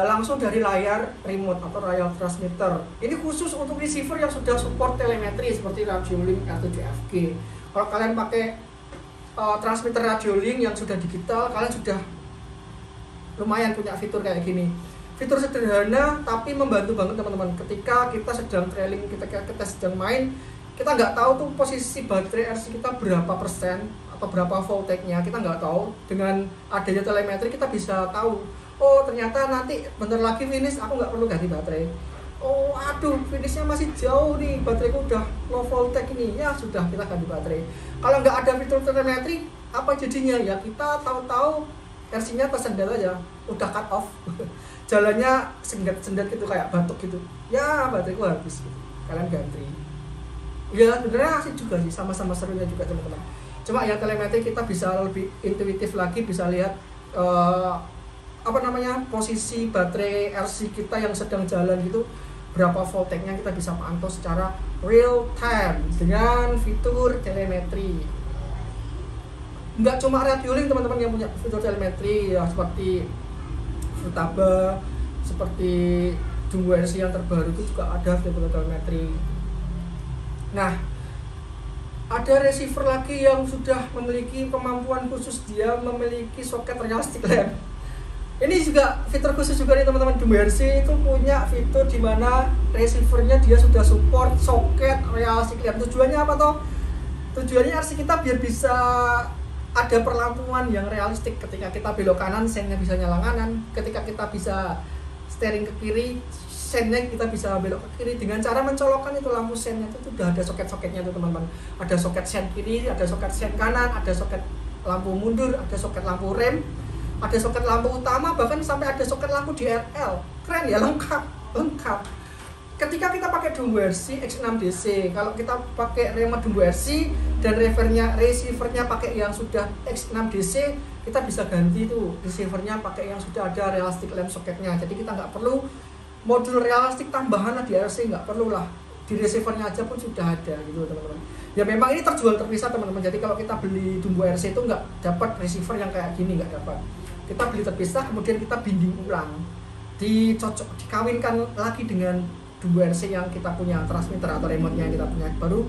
langsung dari layar remote atau layar transmitter. Ini khusus untuk receiver yang sudah support telemetri seperti Radiolink R7FG. Kalau kalian pakai transmitter Radiolink yang sudah digital, kalian sudah lumayan punya fitur kayak gini. Fitur sederhana tapi membantu banget teman-teman. Ketika kita sedang trailing, kita sedang main, kita nggak tahu tuh posisi baterai RC kita berapa persen atau berapa voltage-nya, kita nggak tahu. Dengan adanya telemetri kita bisa tahu, oh ternyata nanti bentar lagi finish, aku nggak perlu ganti baterai. Oh aduh, finishnya masih jauh nih, bateraiku udah low voltage ini, ya sudah kita ganti baterai. Kalau nggak ada fitur telemetri, apa jadinya ya? Kita tahu-tahu RC-nya tersendat aja, udah cut off. Jalannya sendat gitu, kayak batuk gitu. Ya bateraiku habis gitu. Kalian ganti. Ya sebenarnya asik juga sih, sama-sama serunya juga teman-teman. Cuma ya telemetri kita bisa lebih intuitif lagi, bisa lihat posisi baterai RC kita yang sedang jalan gitu, berapa voltage-nya kita bisa pantau secara real time dengan fitur telemetri. Nggak cuma Radiolink teman-teman yang punya fitur telemetri ya, seperti Futaba, seperti Dumbo RC yang terbaru itu juga ada fitur telemetri. Nah, ada receiver lagi yang sudah memiliki kemampuan khusus, dia memiliki soket realistic lamp. Ini juga fitur khusus juga nih teman-teman. Dumbo RC itu punya fitur di mana receivernya dia sudah support soket realistic lamp. Tujuannya apa toh? Tujuannya RC kita biar bisa ada perlampuan yang realistik. Ketika kita belok kanan, sennya bisa nyala kanan. Ketika kita bisa steering ke kiri, sennya kita bisa belok ke kiri. Dengan cara mencolokkan itu lampu sennya itu sudah ada soket-soketnya tuh teman-teman. Ada soket sen kiri, ada soket sen kanan, ada soket lampu mundur, ada soket lampu rem, ada soket lampu utama, bahkan sampai ada soket lampu DRL. Keren ya, lengkap. Ketika kita pakai Dumbo RC X6DC, kalau kita pakai remote Dumbo RC dan receivernya pakai yang sudah X6DC, kita bisa ganti tuh receivernya pakai yang sudah ada realistic lamp soketnya. Jadi kita nggak perlu modul realistik tambahan lah di RC, nggak perlu lah, di receivernya aja pun sudah ada gitu teman-teman. Ya memang ini terjual terpisah teman-teman. Jadi kalau kita beli Dumbo RC itu nggak dapat receiver yang kayak gini, nggak dapat. Kita beli terpisah, kemudian kita binding ulang, dikawinkan lagi dengan Dumbo RC yang kita punya, transmitter atau remote-nya yang kita punya, baru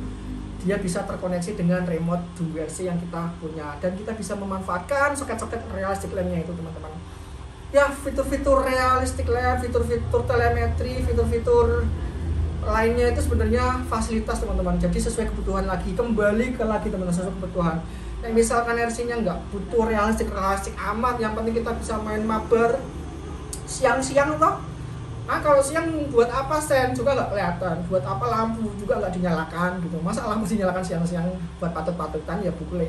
dia bisa terkoneksi dengan remote Dumbo RC yang kita punya, dan kita bisa memanfaatkan soket-soket realistic lamp-nya itu teman-teman. Ya fitur-fitur realistic lamp, fitur-fitur telemetri, fitur-fitur lainnya itu sebenarnya fasilitas teman-teman. Jadi sesuai kebutuhan lagi, kembali ke lagi teman-teman, sesuai kebutuhan. Yang misalkan RC-nya nggak butuh realistik amat, yang penting kita bisa main mabar siang-siang toh. Nah kalau siang buat apa sen juga nggak kelihatan, buat apa lampu juga nggak dinyalakan gitu. Masa lampu dinyalakan siang-siang buat patut-patutan ya boleh.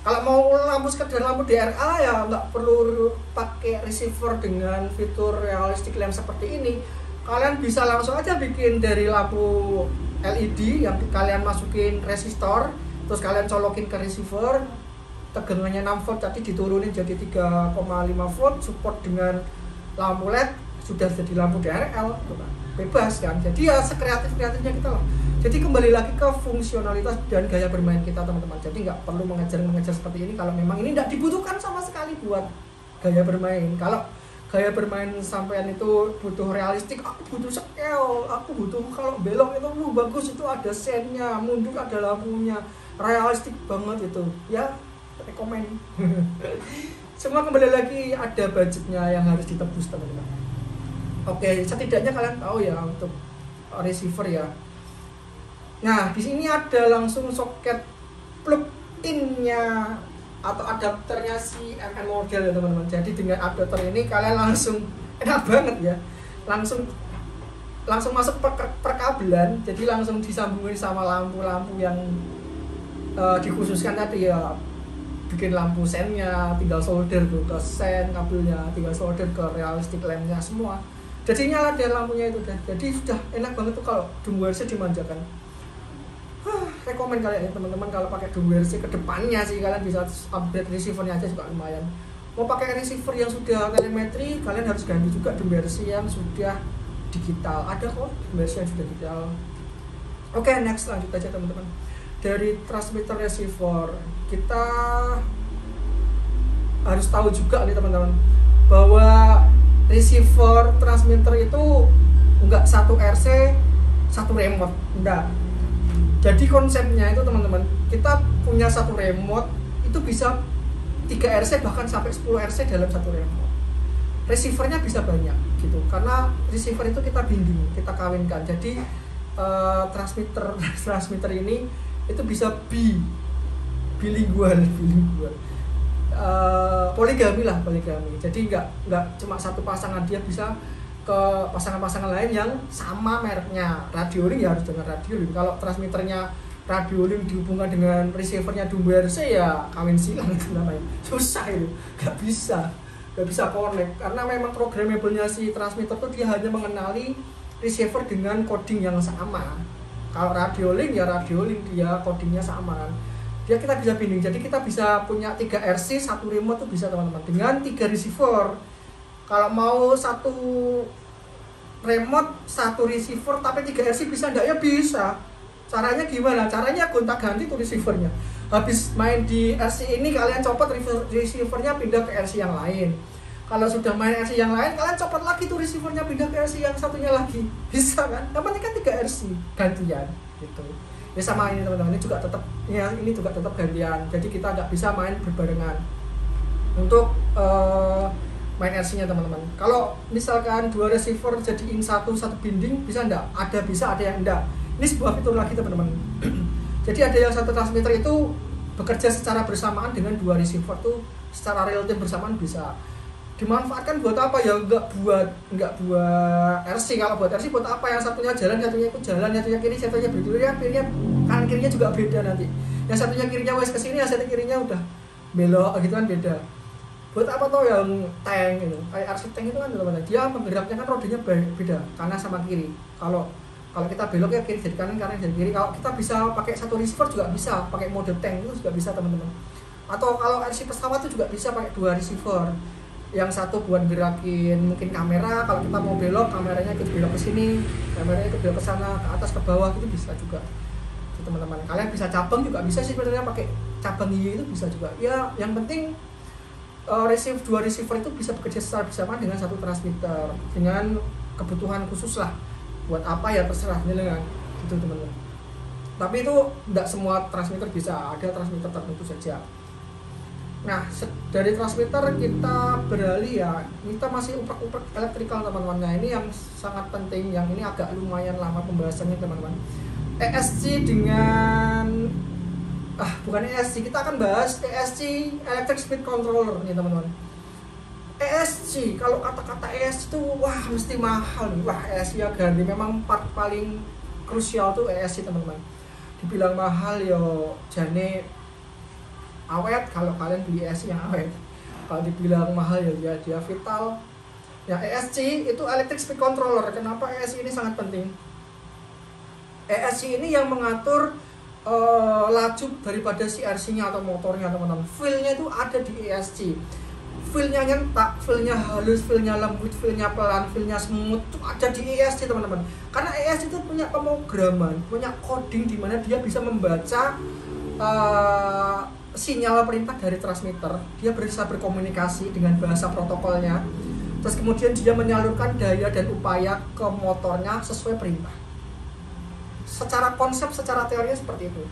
Kalau mau lampu sekedar lampu DRL ya nggak perlu pakai receiver dengan fitur realistic lamp seperti ini. Kalian bisa langsung aja bikin dari lampu LED yang kalian masukin resistor, terus kalian colokin ke receiver, tegangannya 6 volt tadi diturunin jadi 3,5 volt, support dengan lampu LED, sudah jadi lampu DRL, bebas kan. Jadi ya sekreatif-kreatifnya kita lah. Jadi kembali lagi ke fungsionalitas dan gaya bermain kita teman-teman. Jadi nggak perlu mengejar seperti ini kalau memang ini nggak dibutuhkan sama sekali buat gaya bermain. Kalau gaya bermain sampean itu butuh realistik, aku butuh scale, aku butuh kalau belok itu bagus, itu ada sennya, mundur ada lampunya, realistik banget itu ya, rekomen. Semua kembali lagi ada budgetnya yang harus ditebus teman-teman. Oke, setidaknya kalian tahu ya untuk receiver ya. Nah, di sini ada langsung soket plug-in-nya atau adapternya si RN model ya teman-teman. Jadi dengan adapter ini kalian langsung enak banget ya. Langsung langsung masuk perkabelan, jadi langsung disambungin sama lampu-lampu yang dikhususkan tadi ya, bikin lampu sennya tinggal solder tuh ke sen kabelnya, tinggal solder ke realistic lampnya semua, jadi nyala dia lampunya itu deh. Jadi sudah enak banget tuh kalau Doomwear dimanjakan. Rekomen kalian ya teman-teman, kalau pakai Doomwear ke depannya sih kalian bisa upgrade receivernya aja juga lumayan. Mau pakai receiver yang sudah telemetri, kalian harus ganti juga Doomwear yang sudah digital. Ada kok Doomwear yang sudah digital. Oke, next lanjut aja teman-teman. Dari transmitter receiver, kita harus tahu juga nih teman-teman, bahwa receiver transmitter itu enggak satu RC satu remote, enggak. Jadi konsepnya itu teman-teman, kita punya satu remote itu bisa 3 RC bahkan sampai 10 RC dalam satu remote. Receivernya bisa banyak gitu, karena receiver itu kita binding, kita kawinkan. Jadi transmitter ini itu bisa bilingual, poligami lah, poligami. Jadi nggak cuma satu pasangan, dia bisa ke pasangan-pasangan lain yang sama mereknya. Radiolink ya harus dengan Radiolink. Kalau transmitternya Radiolink dihubungkan dengan receivernya Doomwear ya kawin silang itu namanya. Susah itu, nggak bisa connect, karena memang programmable-nya si transmitter tuh dia hanya mengenali receiver dengan coding yang sama. Kalau Radiolink ya Radiolink, dia codingnya sama kan. Dia kita bisa binding, jadi kita bisa punya 3 RC, satu remote tuh bisa teman-teman, dengan 3 receiver. Kalau mau satu remote, satu receiver, tapi 3 RC bisa enggak? Ya bisa. Caranya gimana? Caranya gonta-ganti tuh receivernya. Habis main di RC ini, kalian copot receivernya pindah ke RC yang lain. Kalau sudah main RC yang lain, kalian copot lagi tuh receivernya pindah ke RC yang satunya lagi. Bisa kan? Yang penting kan 3 RC gantian gitu. Ya sama ini teman-teman, ini juga tetap gantian. Jadi kita nggak bisa main berbarengan untuk main RC-nya teman-teman. Kalau misalkan 2 receiver jadiin satu binding, bisa enggak? Bisa, ada yang enggak. Ini sebuah fitur lagi teman-teman. Jadi ada yang satu transmitter itu bekerja secara bersamaan dengan 2 receiver tuh secara real time bersamaan bisa. Dimanfaatkan buat apa ya? Enggak buat RC. Kalau buat RC buat apa? Yang satunya jalan, satunya ikut jalan, satunya kiri, satunya kirinya, kanan kirinya juga beda nanti. Yang satunya kirinya wes kesini, yang satunya kirinya udah belok gitu kan, beda. Buat apa tuh yang tank itu? Kayak RC tank itu kan teman-teman, dia menggeraknya kan rodanya beda, kanan sama kiri. Kalau kita belok ya kiri jadi kanan jadi kiri. Kalau kita bisa pakai satu receiver juga bisa, pakai mode tank itu juga bisa teman-teman. Atau kalau RC pesawat itu juga bisa pakai 2 receiver. Yang satu buat gerakin mungkin kamera, kalau kita mau belok, kameranya ikut belok ke sini, kameranya ikut belok ke sana, ke atas, ke bawah, itu bisa juga teman-teman. Kalian bisa cabang juga bisa sih sebenarnya, pakai cabang Y itu bisa juga. Ya yang penting 2 receiver itu bisa bekerja secara bersamaan dengan satu transmitter dengan kebutuhan khusus lah. Buat apa ya terserah dengan gitu teman-teman. Tapi itu tidak semua transmitter bisa, ada transmitter tertentu saja. Nah, dari transmitter kita beralih ya, kita masih uprek-uprek elektrikal teman-teman. Nah, ini yang sangat penting, yang ini agak lumayan lama pembahasannya teman-teman. ESC dengan bukan ESC, kita akan bahas ESC, Electric Speed Controller nih teman-teman. ESC, kalau kata-kata ESC itu wah mesti mahal nih. Wah, ESC ya ganti, memang part paling krusial tuh ESC teman-teman. Dibilang mahal yo jane awet kalau kalian beli ESC yang awet. Kalau dibilang mahal ya dia vital. Ya ESC itu Electric Speed Controller. Kenapa ESC ini sangat penting? ESC ini yang mengatur laju daripada si RC-nya atau motornya teman-teman. Feel-nya itu ada di ESC. Feel-nya nyentak, feel-nya halus, feel-nya lembut, feel-nya pelan, feel-nya smooth itu ada di ESC teman-teman. Karena ESC itu punya pemrograman, punya coding di mana dia bisa membaca sinyal perintah dari transmitter. Dia bisa berkomunikasi dengan bahasa protokolnya. Terus kemudian dia menyalurkan daya dan upaya ke motornya sesuai perintah. Secara konsep, secara teorinya seperti itu.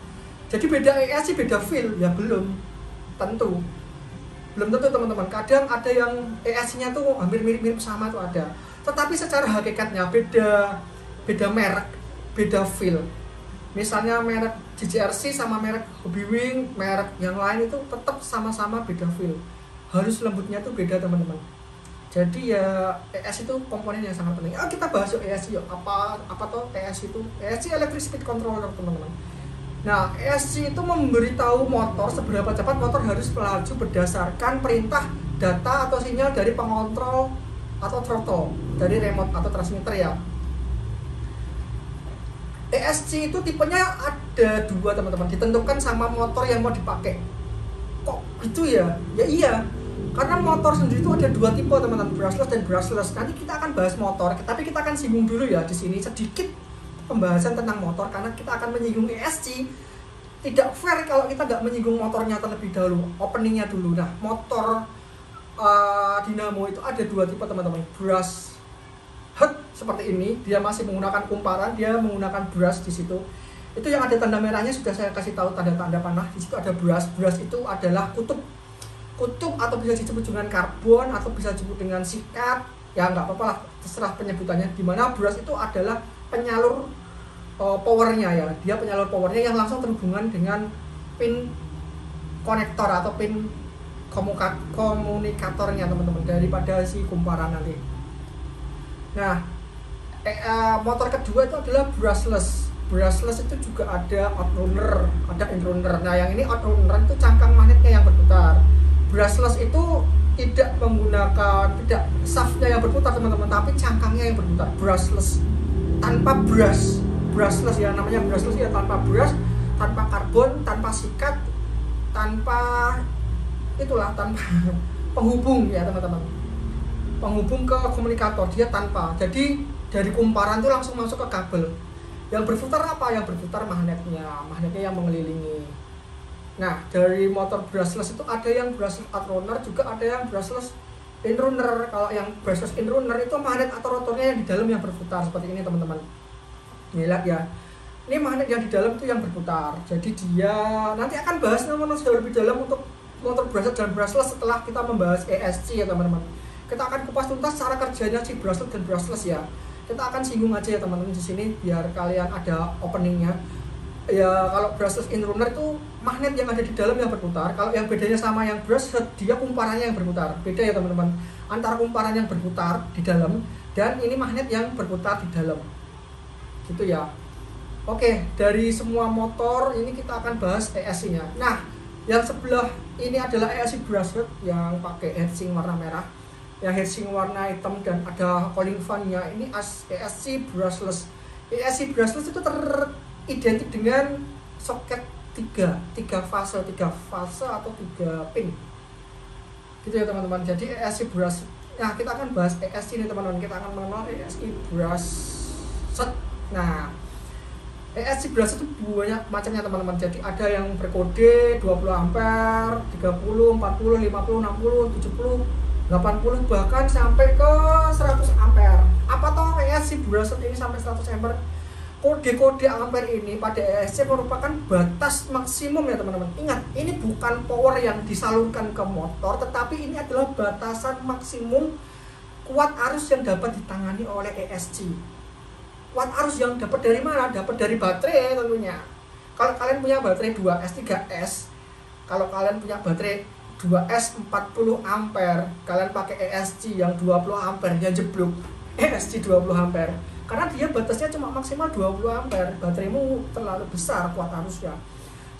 Jadi beda ESC, beda feel ya belum tentu teman-teman. Kadang ada yang ESC-nya tuh hampir mirip-mirip sama tuh ada. Tetapi secara hakikatnya beda merek, beda feel. Misalnya merek JJRC sama merek Hobbywing, merek yang lain itu tetap sama-sama beda feel. Halus lembutnya tuh beda teman-teman. Jadi ya ES itu komponen yang sangat penting. Kita bahas yuk ESC yuk. Apa tuh ESC itu? ESC Electric Speed Controller, teman-teman. Nah, ESC itu memberitahu motor seberapa cepat motor harus melaju berdasarkan perintah data atau sinyal dari pengontrol atau throttle, dari remote atau transmitter ya. ESC itu tipenya ada 2, teman-teman, ditentukan sama motor yang mau dipakai. Kok gitu ya? Ya iya, karena motor sendiri itu ada 2 tipe, teman-teman, brushless dan brushless. Nanti kita akan bahas motor, tapi kita akan singgung dulu ya di sini sedikit pembahasan tentang motor, karena kita akan menyinggung ESC. Tidak fair kalau kita nggak menyinggung motornya terlebih dahulu, openingnya dulu. Nah, motor dinamo itu ada 2 tipe, teman-teman. Brush head seperti ini, dia masih menggunakan kumparan, dia menggunakan brush di situ. Itu yang ada tanda merahnya sudah saya kasih tahu, tanda-tanda panah. Di situ ada brush. Brush itu adalah kutub atau bisa disebut dengan karbon atau bisa disebut dengan sikat. Ya nggak apa-apa lah, terserah penyebutannya. Dimana brush itu adalah penyalur powernya ya, dia penyalur powernya yang langsung terhubungan dengan pin konektor atau pin komunikatornya, teman-teman, daripada si kumparan nanti. Nah, motor kedua itu adalah brushless. Brushless itu juga ada outrunner, ada inrunner. Nah, yang ini outrunner itu cangkang magnetnya yang berputar. Brushless itu tidak menggunakan, tidak shaftnya yang berputar, teman-teman, tapi cangkangnya yang berputar. Brushless tanpa brush. Brushless ya, namanya brushless ya, tanpa brush, tanpa karbon, tanpa sikat, tanpa itulah, tanpa penghubung ya, teman-teman, penghubung ke komunikator, dia tanpa. Jadi dari kumparan itu langsung masuk ke kabel. Yang berputar apa? Yang berputar magnetnya yang mengelilingi. Nah, dari motor brushless itu ada yang brushless outrunner, juga ada yang brushless inrunner. Kalau yang brushless inrunner itu magnet atau rotornya yang di dalam yang berputar seperti ini, teman-teman. Nih, lihat ya, ini magnet yang di dalam itu yang berputar. Jadi dia nanti akan bahas teman-teman jauh lebih dalam untuk motor brushless dan brushless setelah kita membahas ESC ya, teman-teman. Kita akan kupas tuntas cara kerjanya si brushless dan brushless ya. Kita akan singgung aja ya, teman-teman, di sini biar kalian ada openingnya. Ya, kalau brushless inrunner itu magnet yang ada di dalam yang berputar. Kalau yang bedanya sama yang brushless, dia kumparannya yang berputar. Beda ya, teman-teman, antara kumparan yang berputar di dalam dan ini magnet yang berputar di dalam. Gitu ya. Oke, dari semua motor ini kita akan bahas ESC-nya. Nah, yang sebelah ini adalah ESC brushless yang pakai heatsink warna merah, yang heatsink warna hitam dan ada cooling fan-nya. Ini ESC brushless. ESC brushless itu teridentik dengan soket 3 fase atau 3 pin. Gitu ya, teman-teman. Jadi ESC brushless. Nah, kita akan bahas ESC ini, teman-teman. Kita akan mengenal ESC brushless. Nah, ESC brushless itu banyak macamnya, teman-teman. Jadi ada yang berkode 20 ampere, 30, 40, 50, 60, 70, 80, bahkan sampai ke 100 ampere. Apa toh ESC brushless ini sampai 100 ampere? Kode-kode ampere ini pada ESC merupakan batas maksimum ya, teman-teman. Ingat, ini bukan power yang disalurkan ke motor, tetapi ini adalah batasan maksimum kuat arus yang dapat ditangani oleh ESC. Kuat arus yang dapat dari mana? Dapat dari baterai tentunya. Kalau kalian punya baterai 2S, 3S, kalau kalian punya baterai 2S 40 ampere, kalian pakai ESC yang 20 ampere, ya jeblok ESC 20 ampere. Karena dia batasnya cuma maksimal 20 ampere, bateraimu terlalu besar kuat arusnya.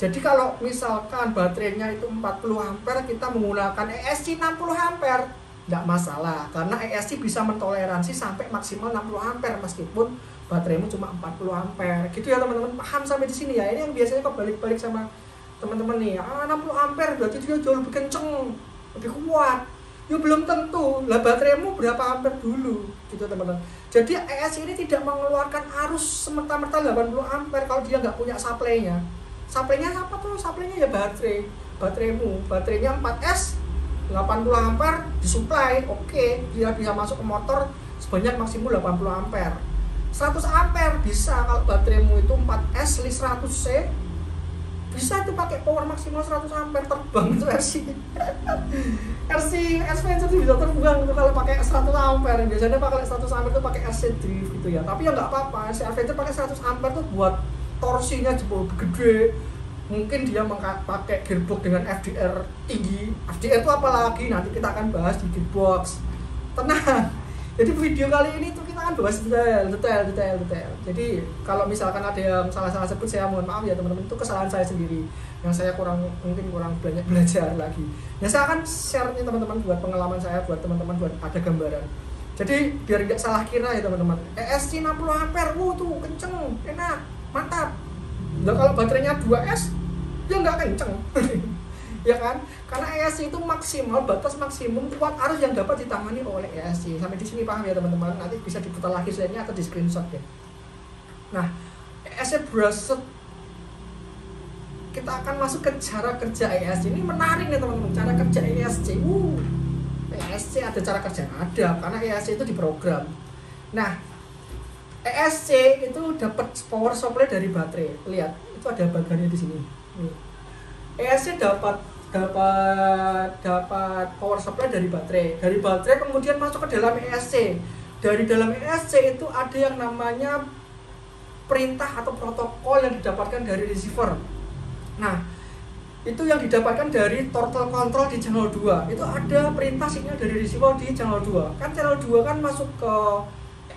Jadi kalau misalkan baterainya itu 40 ampere, kita menggunakan ESC 60 ampere, nggak masalah, karena ESC bisa mentoleransi sampai maksimal 60 ampere meskipun bateraimu cuma 40 ampere. Gitu ya, teman-teman, paham sampai di sini ya. Ini yang biasanya kebalik-balik sama teman-teman nih. 60 ampere berarti dia jauh lebih kenceng, lebih kuat. Ya belum tentu. Lah bateraimu berapa ampere dulu, gitu, teman-teman. Jadi ESC ini tidak mengeluarkan arus semerta-merta 80 ampere kalau dia nggak punya supply-nya. Supply-nya apa tuh? Supply-nya ya baterai. Bateraimu, baterainya 4S 80 ampere disuplai, oke, dia bisa masuk ke motor sebanyak maksimum 80 ampere. 100 ampere bisa kalau bateraimu itu 4S li 100C, bisa tuh pakai power maksimal 100 ampere, terbang itu RC Adventure itu bisa terbang itu kalau pakai 100 ampere. Biasanya pakai 100 ampere itu pakai RC Drift gitu ya, tapi ya nggak apa-apa. RC Adventure pakai 100 ampere tuh buat torsinya jebol gede. Mungkin dia pakai gearbox dengan FDR tinggi. FDR itu apa lagi? Nanti kita akan bahas di gearbox. tenang. Jadi video kali ini tuh kita akan bahas detail. Jadi kalau misalkan ada yang salah-salah sebut, saya mohon maaf ya teman-teman, itu kesalahan saya sendiri yang saya mungkin kurang banyak belajar lagi. Nah, saya akan share nih teman-teman buat pengalaman saya, buat teman-teman, buat ada gambaran. Jadi biar nggak salah kira ya teman-teman. ESC 60 ampere, tuh kenceng, enak, mantap. Nah, kalau baterainya 2S ya nggak kenceng. Ya kan? Karena ESC itu maksimal, batas maksimum kuat arus yang dapat ditangani oleh ESC. Sampai di sini paham ya teman-teman? Nanti bisa diputar lagi slide-nya atau di screenshot ya. Nah, ESC berasal, kita akan masuk ke cara kerja ESC. Ini menarik nih teman-teman, cara kerja ESC. ESC ada cara kerja? Ada, karena ESC itu diprogram. Nah, ESC itu dapat power supply dari baterai. Lihat, itu ada bagannya di sini. Nih. ESC dapat power supply dari baterai. Dari baterai kemudian masuk ke dalam ESC. Dari dalam ESC itu ada yang namanya perintah atau protokol yang didapatkan dari receiver. Nah, itu yang didapatkan dari throttle control di channel 2. Itu ada perintah sinyal dari receiver di channel 2. Kan channel 2 kan masuk ke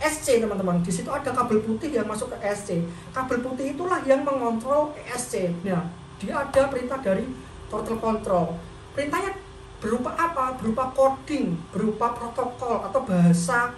ESC teman-teman. Di situ ada kabel putih yang masuk ke ESC. Kabel putih itulah yang mengontrol ESC. Nah, dia ada perintah dari throttle control. Perintahnya berupa apa? Berupa coding, berupa protokol atau bahasa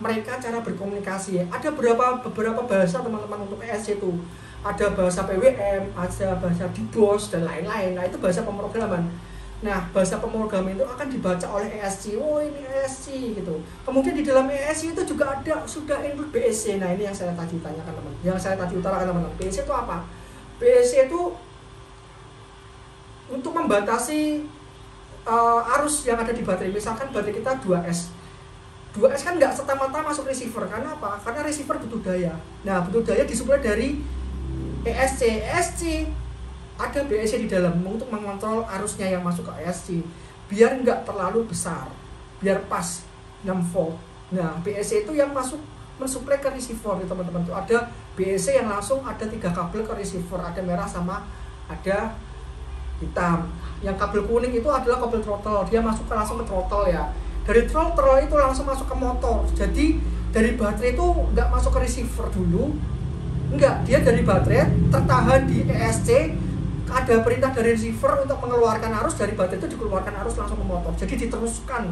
mereka cara berkomunikasi. Ada beberapa bahasa teman-teman untuk ESC itu. Ada bahasa PWM, ada bahasa DBoS dan lain-lain. Nah, itu bahasa pemrograman. Nah, bahasa pemrograman itu akan dibaca oleh ESC. Oh, ini ESC gitu. Kemudian di dalam ESC itu juga ada sudah include BSC. Nah, ini yang saya tadi tanyakan teman-teman. Yang saya tadi utarakan teman-teman. BSC itu apa? BSC itu untuk membatasi arus yang ada di baterai. Misalkan baterai kita 2S. 2S kan nggak serta-merta masuk receiver. Karena apa? Karena receiver butuh daya. Nah, butuh daya disuplai dari ESC. ESC ada BSC di dalam untuk mengontrol arusnya yang masuk ke ESC. Biar nggak terlalu besar. Biar pas 6 volt. Nah, BSC itu yang masuk mensuplai ke receiver nih teman-teman. Itu ada BSC yang langsung ada 3 kabel ke receiver. Ada merah sama ada hitam. Yang kabel kuning itu adalah kabel throttle, dia masuk langsung ke throttle ya. Dari throttle itu langsung masuk ke motor. Jadi dari baterai itu nggak masuk ke receiver dulu, enggak, dia dari baterai tertahan di ESC. Ada perintah dari receiver untuk mengeluarkan arus dari baterai itu, dikeluarkan arus langsung ke motor. Jadi diteruskan,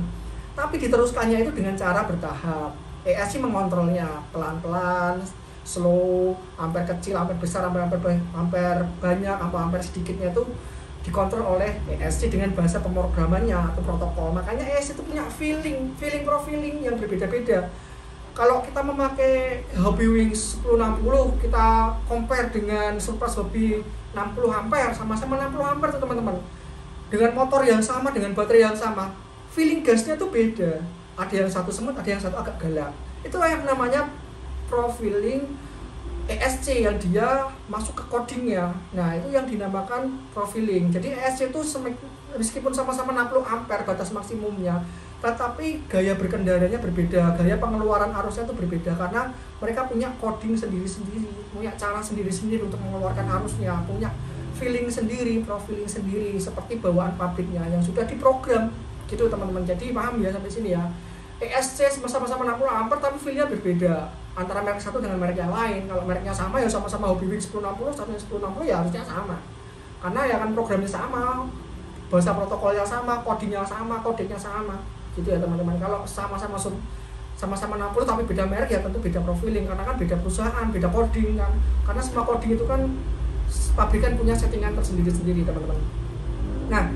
tapi diteruskannya itu dengan cara bertahap. ESC mengontrolnya pelan-pelan, slow, ampere kecil, ampere besar, ampere banyak, ampere sedikitnya itu dikontrol oleh ESC dengan bahasa pemrogramannya atau protokol. Makanya ESC itu punya feeling profiling yang berbeda-beda. Kalau kita memakai Hobby Wings 1060, kita compare dengan Surpass Hobby 60 ampere, sama-sama 60 ampere tuh teman-teman. Dengan motor yang sama, dengan baterai yang sama, feeling gasnya tuh beda. Ada yang satu semut, ada yang satu agak galak. Itulah yang namanya profiling ESC yang dia masuk ke codingnya. Nah, itu yang dinamakan profiling. Jadi ESC itu meskipun sama-sama 60 ampere batas maksimumnya, tetapi gaya berkendaranya berbeda, gaya pengeluaran arusnya itu berbeda karena mereka punya coding sendiri-sendiri, punya cara sendiri-sendiri untuk mengeluarkan arusnya, punya feeling sendiri, profiling sendiri seperti bawaan pabriknya yang sudah diprogram gitu teman-teman. Jadi paham ya sampai sini ya. ESC sama-sama 60 ampere tapi feel-nya berbeda antara merek satu dengan merek yang lain. Kalau mereknya sama ya sama-sama Hobby Wings 1060, satunya 1060 ya harusnya sama. Karena ya kan programnya sama, bahasa protokolnya sama, codingnya sama, kodenya sama. Gitu ya teman-teman. Kalau sama-sama 60 tapi beda merek ya tentu beda profiling karena kan beda perusahaan, beda coding kan. Karena semua coding itu kan pabrikan punya settingan tersendiri-sendiri teman-teman. Nah,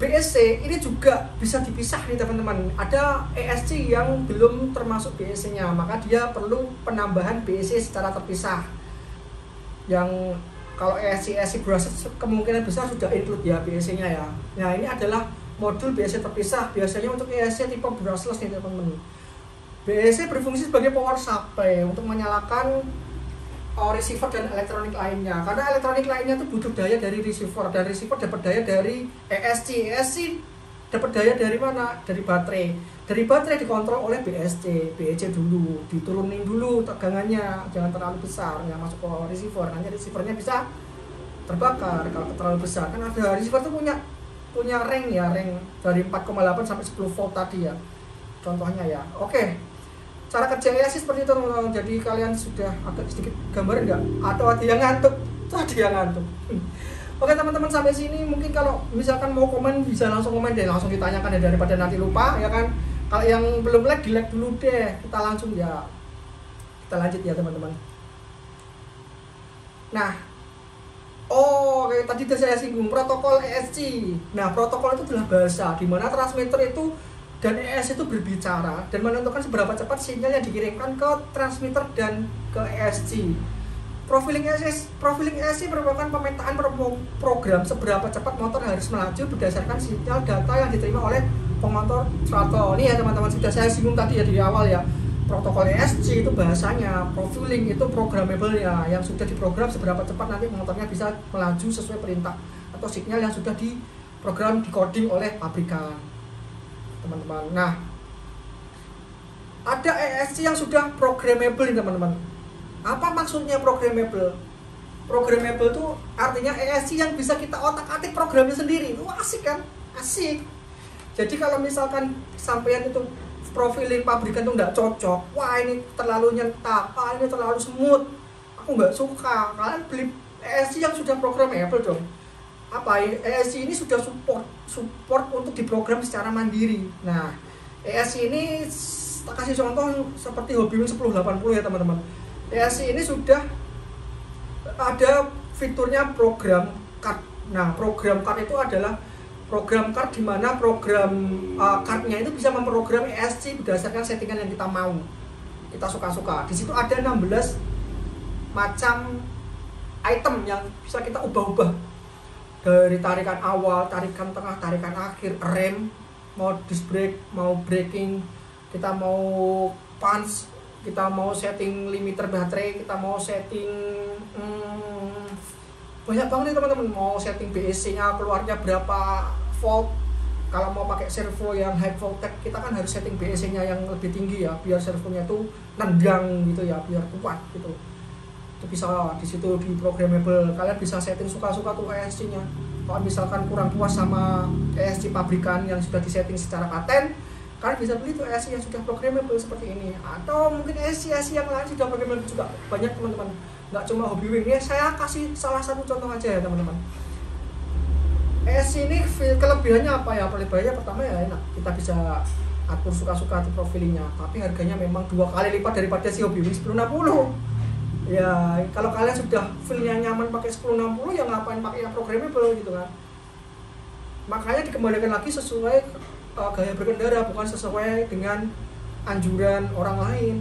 BSC ini juga bisa dipisah nih teman-teman. Ada ESC yang belum termasuk BSC-nya, maka dia perlu penambahan BSC secara terpisah. Yang kalau ESC brushless kemungkinan besar sudah include ya BSC-nya ya. Nah, ini adalah modul BSC terpisah. Biasanya untuk ESC tipe brushless nih teman-teman. BSC berfungsi sebagai power supply untuk menyalakan receiver dan elektronik lainnya. Karena elektronik lainnya itu butuh daya dari receiver, dan receiver dapat daya dari ESC. ESC dapat daya dari mana? Dari baterai. Dari baterai dikontrol oleh BSC. BSC dulu, diturunin dulu tegangannya, jangan terlalu besar yang masuk ke receiver. Nanti receivernya bisa terbakar kalau terlalu besar. Kan ada receiver tuh punya punya rank ya, rank dari 4,8 sampai 10 volt tadi ya contohnya ya. Oke, cara kerja ESC seperti itu teman-teman. Jadi kalian sudah agak sedikit gambar enggak? Atau ada yang ngantuk? Tadi yang ngantuk. Oke teman-teman, sampai sini mungkin kalau misalkan mau komen bisa langsung komen deh, langsung ditanyakan ya, daripada nanti lupa ya kan. Kalau yang belum like, di like dulu deh. Kita langsung ya, kita lanjut ya teman-teman. Nah, kayak tadi sudah saya singgung protokol ESC. Nah, protokol itu adalah bahasa di mana transmitter itu dan ESC itu berbicara dan menentukan seberapa cepat sinyal yang dikirimkan ke transmitter dan ke ESC. Profiling ESC merupakan pemetaan program seberapa cepat motor harus melaju berdasarkan sinyal data yang diterima oleh pemotor throttle. Ini ya teman-teman, sudah saya singgung tadi ya di awal ya. Protokol ESC itu bahasanya, profiling itu programmable ya, yang sudah diprogram seberapa cepat nanti motornya bisa melaju sesuai perintah atau sinyal yang sudah diprogram, decoding oleh pabrikan, teman-teman. Nah, ada ESC yang sudah programmable nih teman-teman. Apa maksudnya programmable? Programmable itu artinya ESC yang bisa kita otak-atik programnya sendiri. Wah, asik kan? Asik. Jadi kalau misalkan sampean itu profiling pabrikan tuh nggak cocok, wah ini terlalu nyentak, ini terlalu smooth, aku nggak suka, kalian beli ESC yang sudah programmable dong. Apa ESC ini sudah support untuk diprogram secara mandiri. Nah, ESC ini tak kasih contoh seperti Hobbywing 1080 ya teman-teman. ESC ini sudah ada fiturnya program card. Nah, program card itu adalah program card di mana program cardnya itu bisa memprogram ESC berdasarkan settingan yang kita mau, kita suka-suka. Di situ ada 16 macam item yang bisa kita ubah-ubah, dari tarikan awal, tarikan tengah, tarikan akhir, rem, mau disc brake, mau braking, kita mau punch, kita mau setting limiter baterai, kita mau setting banyak banget nih teman-teman, mau setting BEC-nya keluarnya berapa volt. Kalau mau pakai servo yang high voltage, kita kan harus setting BEC-nya yang lebih tinggi ya, biar servonya tuh nendang gitu ya, biar kuat gitu. Itu bisa di situ di programmable. Kalian bisa setting suka-suka tuh ESC-nya. Kalau misalkan kurang puas sama ESC pabrikan yang sudah disetting secara paten, kalian bisa beli tuh ESC yang sudah programmable seperti ini. Atau mungkin ESC yang lain sudah programmable juga banyak teman-teman. Nggak cuma Hobbywing ya, saya kasih salah satu contoh aja ya teman-teman. ESC ini kelebihannya apa ya? Kelebihannya pertama ya enak, kita bisa atur suka-suka di profilingnya, tapi harganya memang 2 kali lipat daripada si Hobbywing 1060. Ya kalau kalian sudah feelnya nyaman pakai 1060 ya ngapain pakai yang programmable gitu kan. Makanya dikembalikan lagi sesuai gaya berkendara, bukan sesuai dengan anjuran orang lain.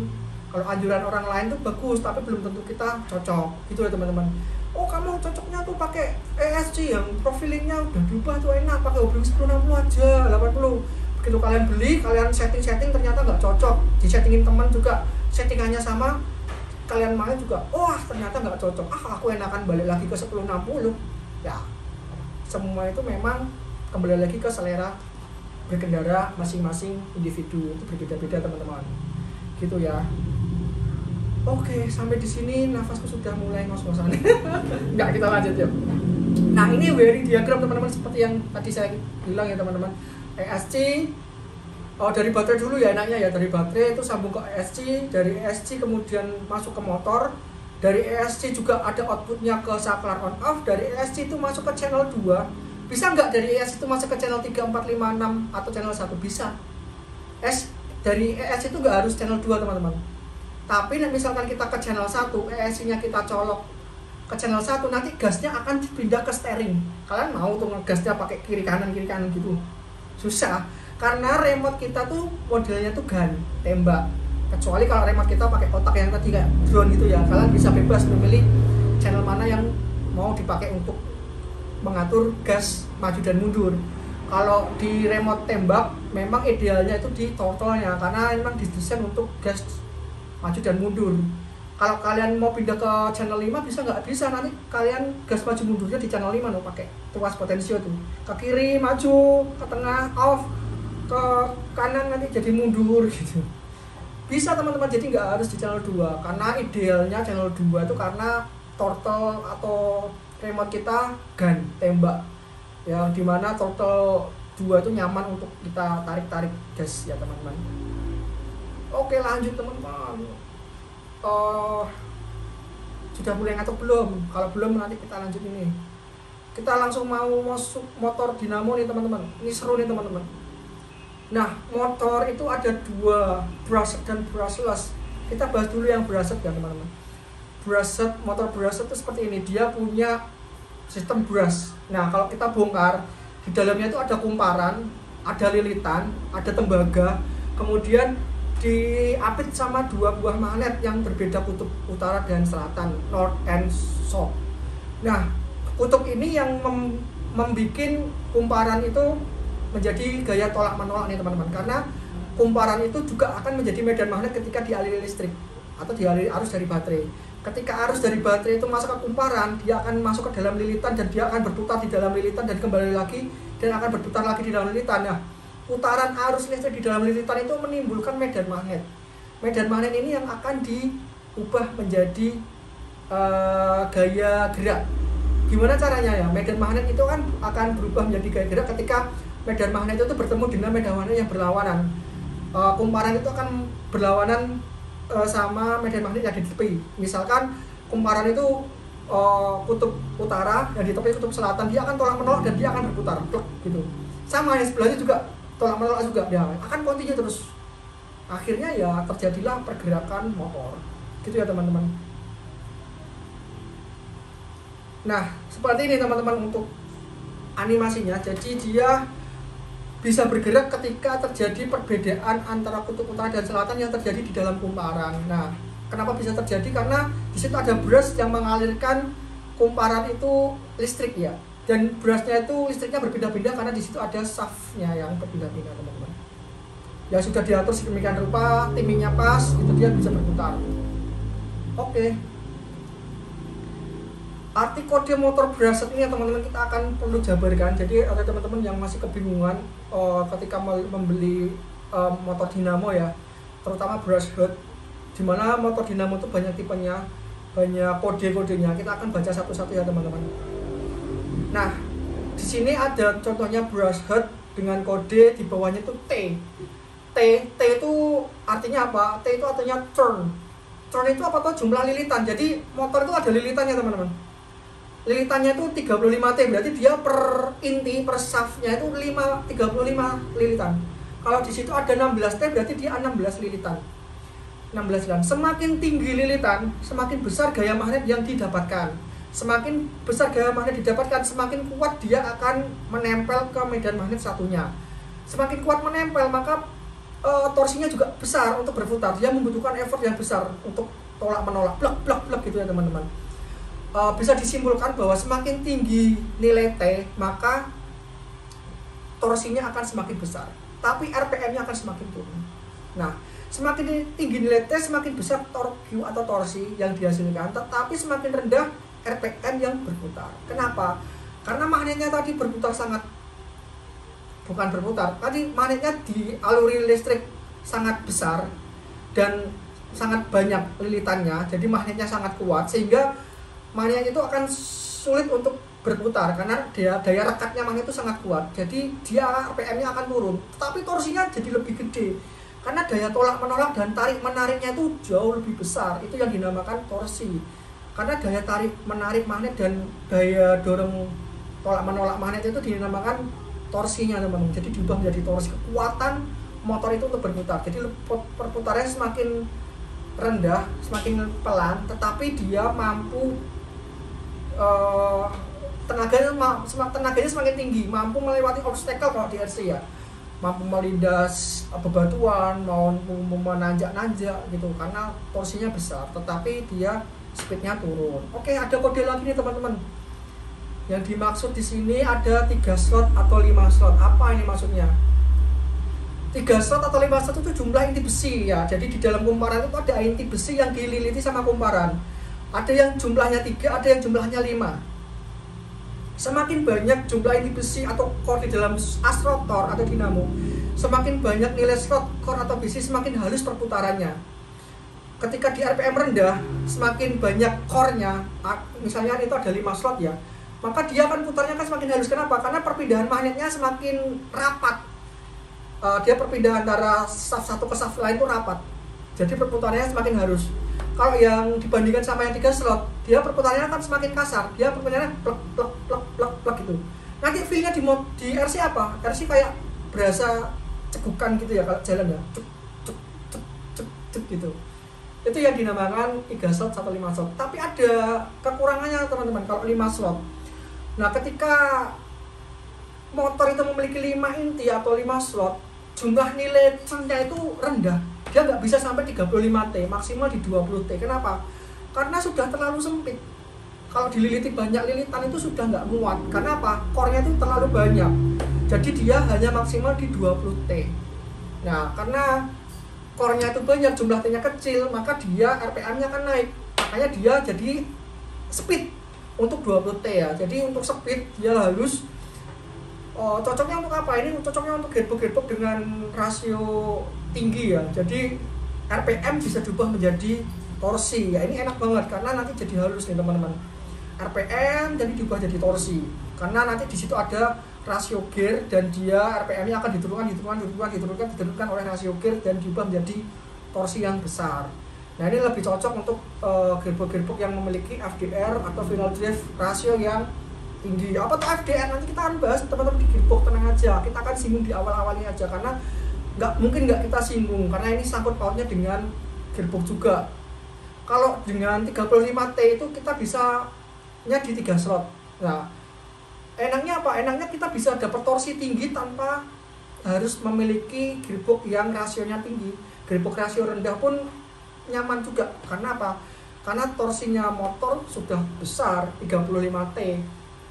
Kalau anjuran orang lain tuh bagus, tapi belum tentu kita cocok gitu ya teman-teman. Oh kamu cocoknya tuh pakai ESC yang profilingnya udah diubah tuh enak, pakai Hobbywing 1060 aja 80. Begitu kalian beli, kalian setting ternyata nggak cocok, disettingin teman juga settingannya sama, kalian main juga, wah ternyata nggak cocok, aku enakan balik lagi ke 1060. Ya semua itu memang kembali lagi ke selera berkendara masing-masing individu, itu berbeda-beda teman-teman gitu ya. Oke, sampai di sini nafasku sudah mulai ngos-ngosan. Nggak, kita lanjut ya. Nah, ini wiring diagram teman-teman, seperti yang tadi saya bilang ya teman-teman. ESC dari baterai dulu ya enaknya ya, dari baterai itu sambung ke ESC, dari ESC kemudian masuk ke motor. Dari ESC juga ada outputnya ke saklar on off, dari ESC itu masuk ke channel 2. Bisa nggak dari ESC itu masuk ke channel 3, 4, 5, 6 atau channel 1? Bisa. Dari ESC itu nggak harus channel 2 teman-teman. Tapi misalkan kita ke channel 1, ESC-nya kita colok ke channel 1, nanti gasnya akan dipindah ke steering. Kalian mau tuh ngegasnya pakai kiri kanan gitu? Susah, karena remote kita tuh modelnya tuh gun, tembak. Kecuali kalau remote kita pakai otak yang tadi kayak drone gitu ya, kalian bisa bebas memilih channel mana yang mau dipakai untuk mengatur gas maju dan mundur. Kalau di remote tembak, memang idealnya itu di throttle-nya, karena memang didesain untuk gas maju dan mundur. Kalau kalian mau pindah ke channel 5 bisa nggak? Bisa, nanti kalian gas maju mundurnya di channel 5 loh, pakai tuas potensio tuh. Ke kiri maju, ke tengah off, ke kanan nanti jadi mundur gitu. Bisa teman-teman, jadi nggak harus di channel 2. Karena idealnya channel 2 itu karena throttle atau remote kita gun, tembak. yang dimana throttle 2 itu nyaman untuk kita tarik gas ya teman-teman. Oke, lanjut teman-teman. Sudah mulai ngantuk belum? Kalau belum nanti kita lanjut ini. Kita langsung mau masuk motor dinamo nih teman-teman. Ini seru nih teman-teman. Nah, motor itu ada 2, brushed dan brushless. Kita bahas dulu yang brushed ya teman-teman. Brushed, motor brushed itu seperti ini. Dia punya sistem brush. Nah, kalau kita bongkar, di dalamnya itu ada kumparan, ada lilitan, ada tembaga, kemudian diapit sama 2 buah magnet yang berbeda kutub utara dan selatan, north and south. Nah, kutub ini yang membuat kumparan itu menjadi gaya tolak menolak nih teman-teman, karena kumparan itu juga akan menjadi medan magnet ketika dialiri listrik atau dialiri arus dari baterai. Ketika arus dari baterai itu masuk ke kumparan, dia akan masuk ke dalam lilitan dan dia akan berputar di dalam lilitan dan kembali lagi dan akan berputar lagi di dalam lilitan. Nah, putaran arus listrik di dalam lilitan itu menimbulkan medan magnet. Medan magnet ini yang akan diubah menjadi gaya gerak. Gimana caranya ya? Medan magnet itu kan akan berubah menjadi gaya gerak ketika medan magnet itu bertemu dengan medan magnet yang berlawanan. Kumparan itu akan berlawanan sama medan magnet yang di tepi. Misalkan kumparan itu kutub utara, yang di tepi kutub selatan, dia akan tolak menolak dan dia akan berputar, plek, gitu. Sama yang sebelahnya juga tolak menolak juga, ya akan kontinu terus. Akhirnya ya terjadilah pergerakan motor, gitu ya teman-teman. Nah, seperti ini teman-teman untuk animasinya. Jadi dia bisa bergerak ketika terjadi perbedaan antara kutub utara dan selatan yang terjadi di dalam kumparan. Nah, kenapa bisa terjadi? Karena di situ ada brush yang mengalirkan kumparan itu listrik ya. Dan brushnya itu listriknya berbeda-beda karena di situ ada shaftnya yang berbeda-beda teman-teman. Ya sudah diatur sedemikian rupa, timingnya pas, itu dia bisa berputar. Oke. Arti kode motor brushed ini ya teman-teman kita akan perlu jabarkan. Jadi ada teman-teman yang masih kebingungan ketika membeli motor dinamo ya, terutama brushed, dimana motor dinamo itu banyak tipenya, banyak kode-kodenya. Kita akan baca satu-satu ya teman-teman. Nah, di sini ada contohnya brushed dengan kode di bawahnya itu T. T itu artinya apa? T itu artinya turn. Turn itu apa tuh? Jumlah lilitan. Jadi motor itu ada lilitannya teman-teman. Lilitannya itu 35T, berarti dia per inti, per shaftnya itu 35 lilitan. Kalau di situ ada 16T, berarti dia 16 lilitan. 16 lilitan. Semakin tinggi lilitan, semakin besar gaya magnet yang didapatkan. Semakin besar gaya magnet didapatkan, semakin kuat dia akan menempel ke medan magnet satunya. Semakin kuat menempel, maka torsinya juga besar untuk berputar. Dia membutuhkan effort yang besar untuk tolak menolak, plek gitu ya teman-teman. Bisa disimpulkan bahwa semakin tinggi nilai T, maka torsinya akan semakin besar, tapi RPM-nya akan semakin turun. Nah, semakin tinggi nilai T, semakin besar torque atau torsi yang dihasilkan, tetapi semakin rendah RPM yang berputar. Kenapa? Karena magnetnya tadi berputar tadi magnetnya dialuri listrik sangat besar dan sangat banyak lilitannya, jadi magnetnya sangat kuat sehingga magnet itu akan sulit untuk berputar karena daya rekatnya magnet itu sangat kuat. Jadi dia RPM-nya akan turun, tetapi torsinya jadi lebih gede karena daya tolak menolak dan tarik menariknya itu jauh lebih besar. Itu yang dinamakan torsi. Karena daya tarik menarik magnet dan daya dorong tolak menolak magnet itu dinamakan torsinya teman-teman. Jadi diubah menjadi torsi, kekuatan motor itu untuk berputar. Jadi perputarannya semakin rendah, semakin pelan, tetapi dia mampu tenaganya semakin tinggi, mampu melewati obstacle kalau di RC ya, mampu melindas bebatuan, mampu menanjak-nanjak gitu karena torsinya besar, tetapi dia speednya turun. Oke, ada kode lagi nih teman-teman. Yang dimaksud di sini ada 3 slot atau 5 slot. Apa ini maksudnya? 3 slot atau 5 slot itu jumlah inti besi ya. Jadi di dalam kumparan itu ada inti besi yang dililiti sama kumparan. Ada yang jumlahnya 3, ada yang jumlahnya 5. Semakin banyak jumlah inti besi atau core di dalam asrotor atau dinamo, semakin banyak nilai slot core atau besi, semakin halus perputarannya. Ketika di RPM rendah, semakin banyak core-nya, misalnya itu ada 5 slot ya, maka dia akan putarnya kan semakin halus. Kenapa? Karena perpindahan magnetnya semakin rapat. Dia perpindahan antara shaft satu ke shaft lain itu rapat, jadi perputarannya semakin halus. Kalau yang dibandingkan sama yang 3 slot, dia perputarannya akan semakin kasar, dia perputarannya plek plek plek plek plek gitu. Nanti feel-nya di RC apa? RC kayak berasa cegukan gitu ya kalau jalan ya, cuk cuk cuk cuk cuk gitu. Itu yang dinamakan 3 slot atau 5 slot. Tapi ada kekurangannya teman-teman kalau 5 slot. Nah, ketika motor itu memiliki 5 inti atau 5 slot, jumlah nilai turn-nya itu rendah. Dia nggak bisa sampai 35T, maksimal di 20T. Kenapa? Karena sudah terlalu sempit. Kalau dililiti banyak lilitan itu sudah nggak muat. Karena apa? Core-nya itu terlalu banyak. Jadi dia hanya maksimal di 20T. Nah, karena core-nya itu banyak, jumlah T-nya kecil, maka dia RPM-nya akan naik. Makanya dia jadi speed untuk 20T ya. Jadi untuk speed dia halus. Cocoknya untuk apa? Ini cocoknya untuk gearbox dengan rasio tinggi ya. Jadi RPM bisa diubah menjadi torsi ya. Ini enak banget karena nanti jadi halus nih teman-teman. RPM jadi diubah jadi torsi karena nanti di situ ada rasio gear dan dia RPM-nya akan diturunkan oleh rasio gear dan diubah menjadi torsi yang besar. Nah, ini lebih cocok untuk gearbox yang memiliki FDR atau final drive rasio yang tinggi. Apa tuh FDR? Nanti kita akan bahas teman-teman di gearbox, tenang aja. Kita akan singgung di awal-awalnya aja karena mungkin nggak kita singgung karena ini sangkut pautnya dengan gearbox juga. Kalau dengan 35T itu kita bisa nya di 3 slot. Nah, enaknya apa? Enaknya kita bisa dapat torsi tinggi tanpa harus memiliki gearbox yang rasionya tinggi. Gearbox rasio rendah pun nyaman juga. Karena apa? Karena torsinya motor sudah besar 35T.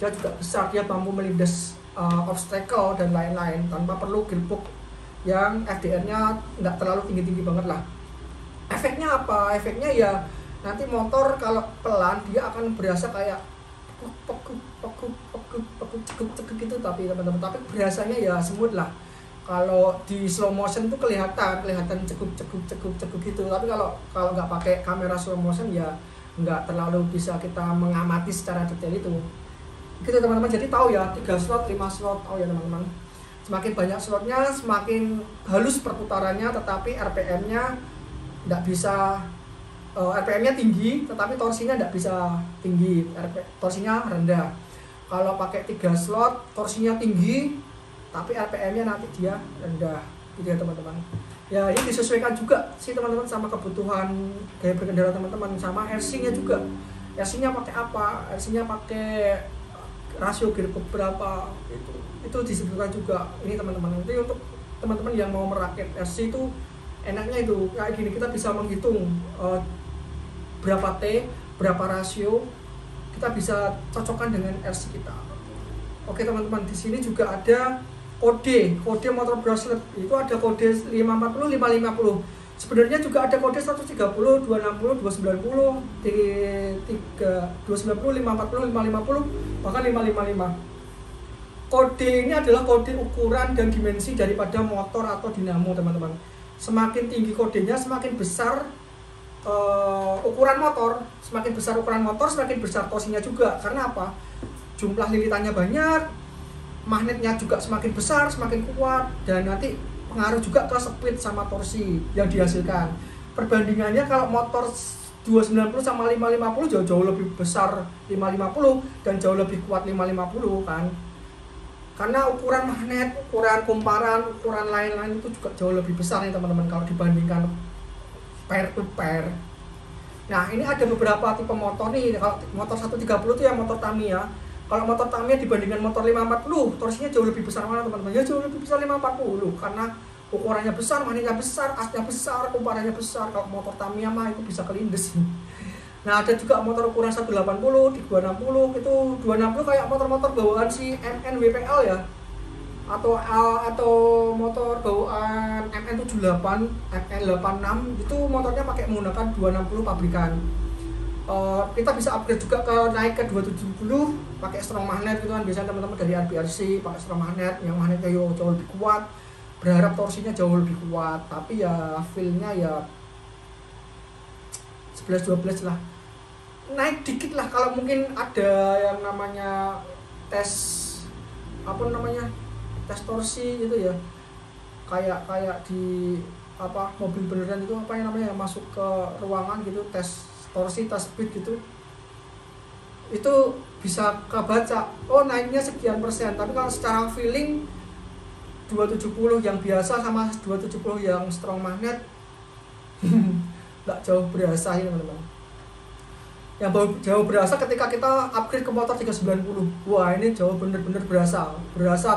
Dia juga besar, dia mampu melindas obstacle dan lain-lain tanpa perlu gearbox yang FDR-nya nggak terlalu tinggi-tinggi banget lah. Efeknya apa? Efeknya ya nanti motor kalau pelan dia akan berasa kayak cekuk gitu, tapi teman-teman, tapi berasanya ya smooth lah. Kalau di slow motion tuh kelihatan cekuk gitu, tapi kalau nggak pakai kamera slow motion ya nggak terlalu bisa kita mengamati secara detail itu. Gitu teman-teman, jadi tahu ya 3 slot, 5 slot, ya teman-teman. Semakin banyak slotnya, semakin halus perputarannya, tetapi RPM-nya nggak bisa, RPM-nya tinggi, tetapi torsinya nggak bisa tinggi, torsinya rendah. Kalau pakai 3 slot, torsinya tinggi, tapi RPM-nya nanti dia rendah, gitu ya teman-teman. Ya, ini disesuaikan juga sih teman-teman sama kebutuhan gaya berkendara teman-teman, sama RC-nya juga. RC-nya pakai apa? RC-nya pakai rasio gearbox berapa, itu disebutkan juga ini teman-teman. Nanti untuk teman-teman yang mau merakit RC itu enaknya itu kayak gini, kita bisa menghitung berapa T, berapa rasio, kita bisa cocokkan dengan RC kita. Oke teman-teman, di sini juga ada kode motor bracelet, itu ada kode 540, 550. Sebenarnya juga ada kode 130, 260, 290, 290, 540, 550, bahkan 555. Kode ini adalah kode ukuran dan dimensi daripada motor atau dinamo teman-teman. Semakin tinggi kodenya, semakin besar ukuran motor. Semakin besar ukuran motor, semakin besar torsinya juga. Karena apa? Jumlah lilitannya banyak, magnetnya juga semakin besar, semakin kuat, dan nanti pengaruh juga ke speed sama torsi yang dihasilkan. Perbandingannya kalau motor 290 sama 550 jauh lebih besar 550 dan jauh lebih kuat 550 kan. Karena ukuran magnet, ukuran kumparan, ukuran lain-lain itu juga jauh lebih besar nih teman-teman kalau dibandingkan pair to pair. Nah, ini ada beberapa tipe motor nih. Kalau motor 130 itu yang motor Tamiya. Kalau motor Tamiya dibandingkan motor 540, torsinya jauh lebih besar mana teman-teman? Ya jauh lebih besar 540 karena ukurannya besar, magnetnya besar, asnya besar, kumparannya besar. Kalau motor Tamiya mah itu bisa kelindes. Nah, ada juga motor ukuran 180 di 260, itu 260 kayak motor-motor bawaan si MN WPL ya. Atau motor bawaan MN78, MN86 itu motornya pakai menggunakan 260 pabrikan. Kita bisa upgrade juga naik ke 270 pakai strong magnet gitu kan, biasanya teman-teman dari RBRC pakai strong magnet yang magnetnya jauh lebih kuat, berharap torsinya jauh lebih kuat, tapi ya feel-nya ya 11-12 lah. naik dikit lah. Kalau mungkin ada yang namanya tes tes torsi gitu ya, kayak di mobil beneran itu apa yang namanya, masuk ke ruangan gitu, tes torsi, tes speed gitu, itu bisa kebaca oh naiknya sekian persen. Tapi kalau secara feeling 270 yang biasa sama 270 yang strong magnet nggak jauh berasa ya teman-teman. Yang jauh berasa ketika kita upgrade ke motor 390. Wah, ini jauh bener-bener berasa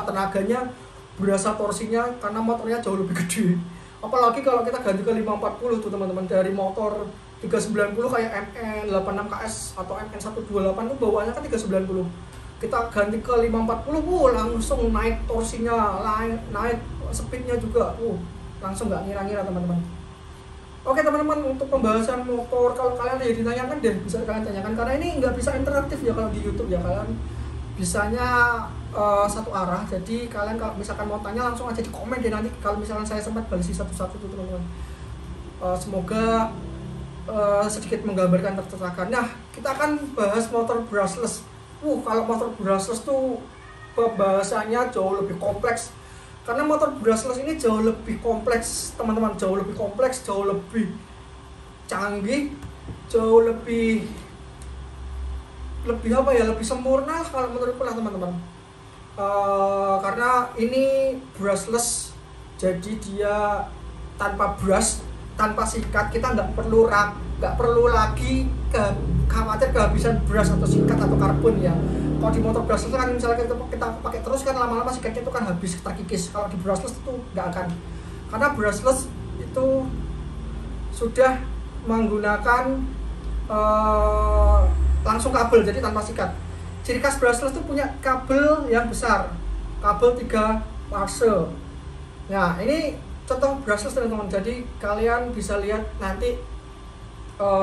tenaganya, berasa torsinya, karena motornya jauh lebih gede. Apalagi kalau kita ganti ke 540 tuh teman-teman, dari motor 390 kayak MN 86 KS atau MN 128 tuh bawaannya kan 390. Kita ganti ke 540, langsung naik torsinya, naik speednya juga, langsung nggak ngira-ngira teman-teman. Oke teman-teman, untuk pembahasan motor, kalau kalian ada yang ditanyakan deh, bisa kalian tanyakan, karena ini nggak bisa interaktif ya kalau di YouTube ya, kalian bisanya satu arah. Jadi kalian kalau misalkan mau tanya langsung aja di komen deh, nanti kalau misalkan saya sempat balesi satu-satu tuh teman-teman. Semoga sedikit menggambarkan tercerahkan. Nah, kita akan bahas motor brushless. Kalau motor brushless tuh pembahasannya jauh lebih kompleks. Karena motor brushless ini jauh lebih kompleks, teman-teman, jauh lebih kompleks, jauh lebih canggih, jauh lebih lebih sempurna kalau menurutku lah teman-teman. Karena ini brushless, jadi dia tanpa brush, tanpa sikat. Kita nggak perlu lagi khawatir kehabisan brush atau sikat atau karbon ya. Kalau di motor brushless kan misalnya kita pakai terus kan lama-lama sikatnya itu kan habis, terkikis. Kalau di brushless itu nggak akan, karena brushless itu sudah menggunakan langsung kabel, jadi tanpa sikat. Ciri khas brushless itu punya kabel yang besar, kabel 3 fase. Nah, ini contoh brushless teman-teman. Jadi kalian bisa lihat nanti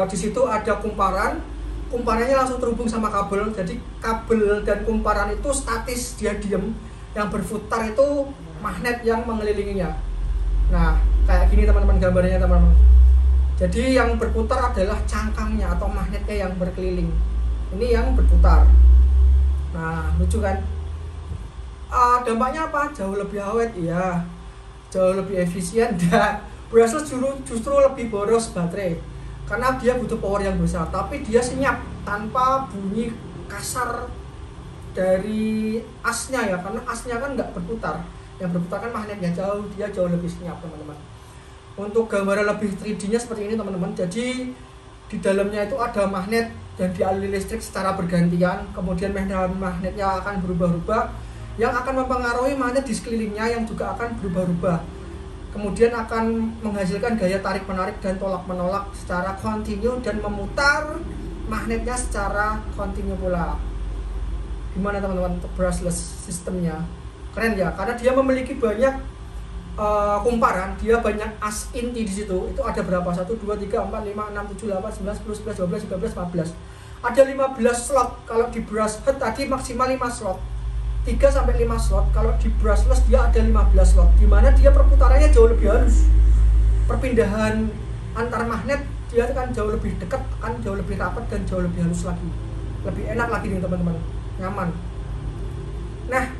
di situ ada kumparannya langsung terhubung sama kabel. Jadi kabel dan kumparan itu statis, dia diem. Yang berputar itu magnet yang mengelilinginya. Nah, kayak gini teman-teman gambarnya teman-teman. Jadi yang berputar adalah cangkangnya atau magnetnya yang berkeliling. Ini yang berputar. Nah, lucu kan? Dampaknya apa? Jauh lebih awet, iya. Jauh lebih efisien, dan brushless justru lebih boros baterai. Karena dia butuh power yang besar, tapi dia senyap tanpa bunyi kasar dari asnya ya, karena asnya kan nggak berputar. Yang berputar kan magnetnya, dia jauh lebih senyap teman-teman. Untuk gambaran lebih 3D-nya seperti ini teman-teman. Jadi di dalamnya itu ada magnet dan dialiri listrik secara bergantian. Kemudian magnetnya akan berubah-ubah, yang akan mempengaruhi magnet di sekelilingnya yang juga akan berubah-ubah. Kemudian akan menghasilkan gaya tarik-menarik dan tolak-menolak secara kontinu dan memutar magnetnya secara kontinu pula. Gimana teman-teman untuk brushless sistemnya? Keren ya, karena dia memiliki banyak kumparan, dia banyak as inti di situ. Itu ada berapa? 1, 2, 3, 4, 5, 6, 7, 8, 9, 10, 11, 12, 13, 14. Ada 15 slot. Kalau di brush head tadi maksimal 5 slot. 3-5 slot. Kalau di brushless dia ada 15 slot, dimana dia perputarannya jauh lebih halus. Perpindahan antar magnet dia kan jauh lebih dekat, kan jauh lebih rapat dan jauh lebih halus lagi. Lebih enak lagi nih teman-teman, nyaman. Nah,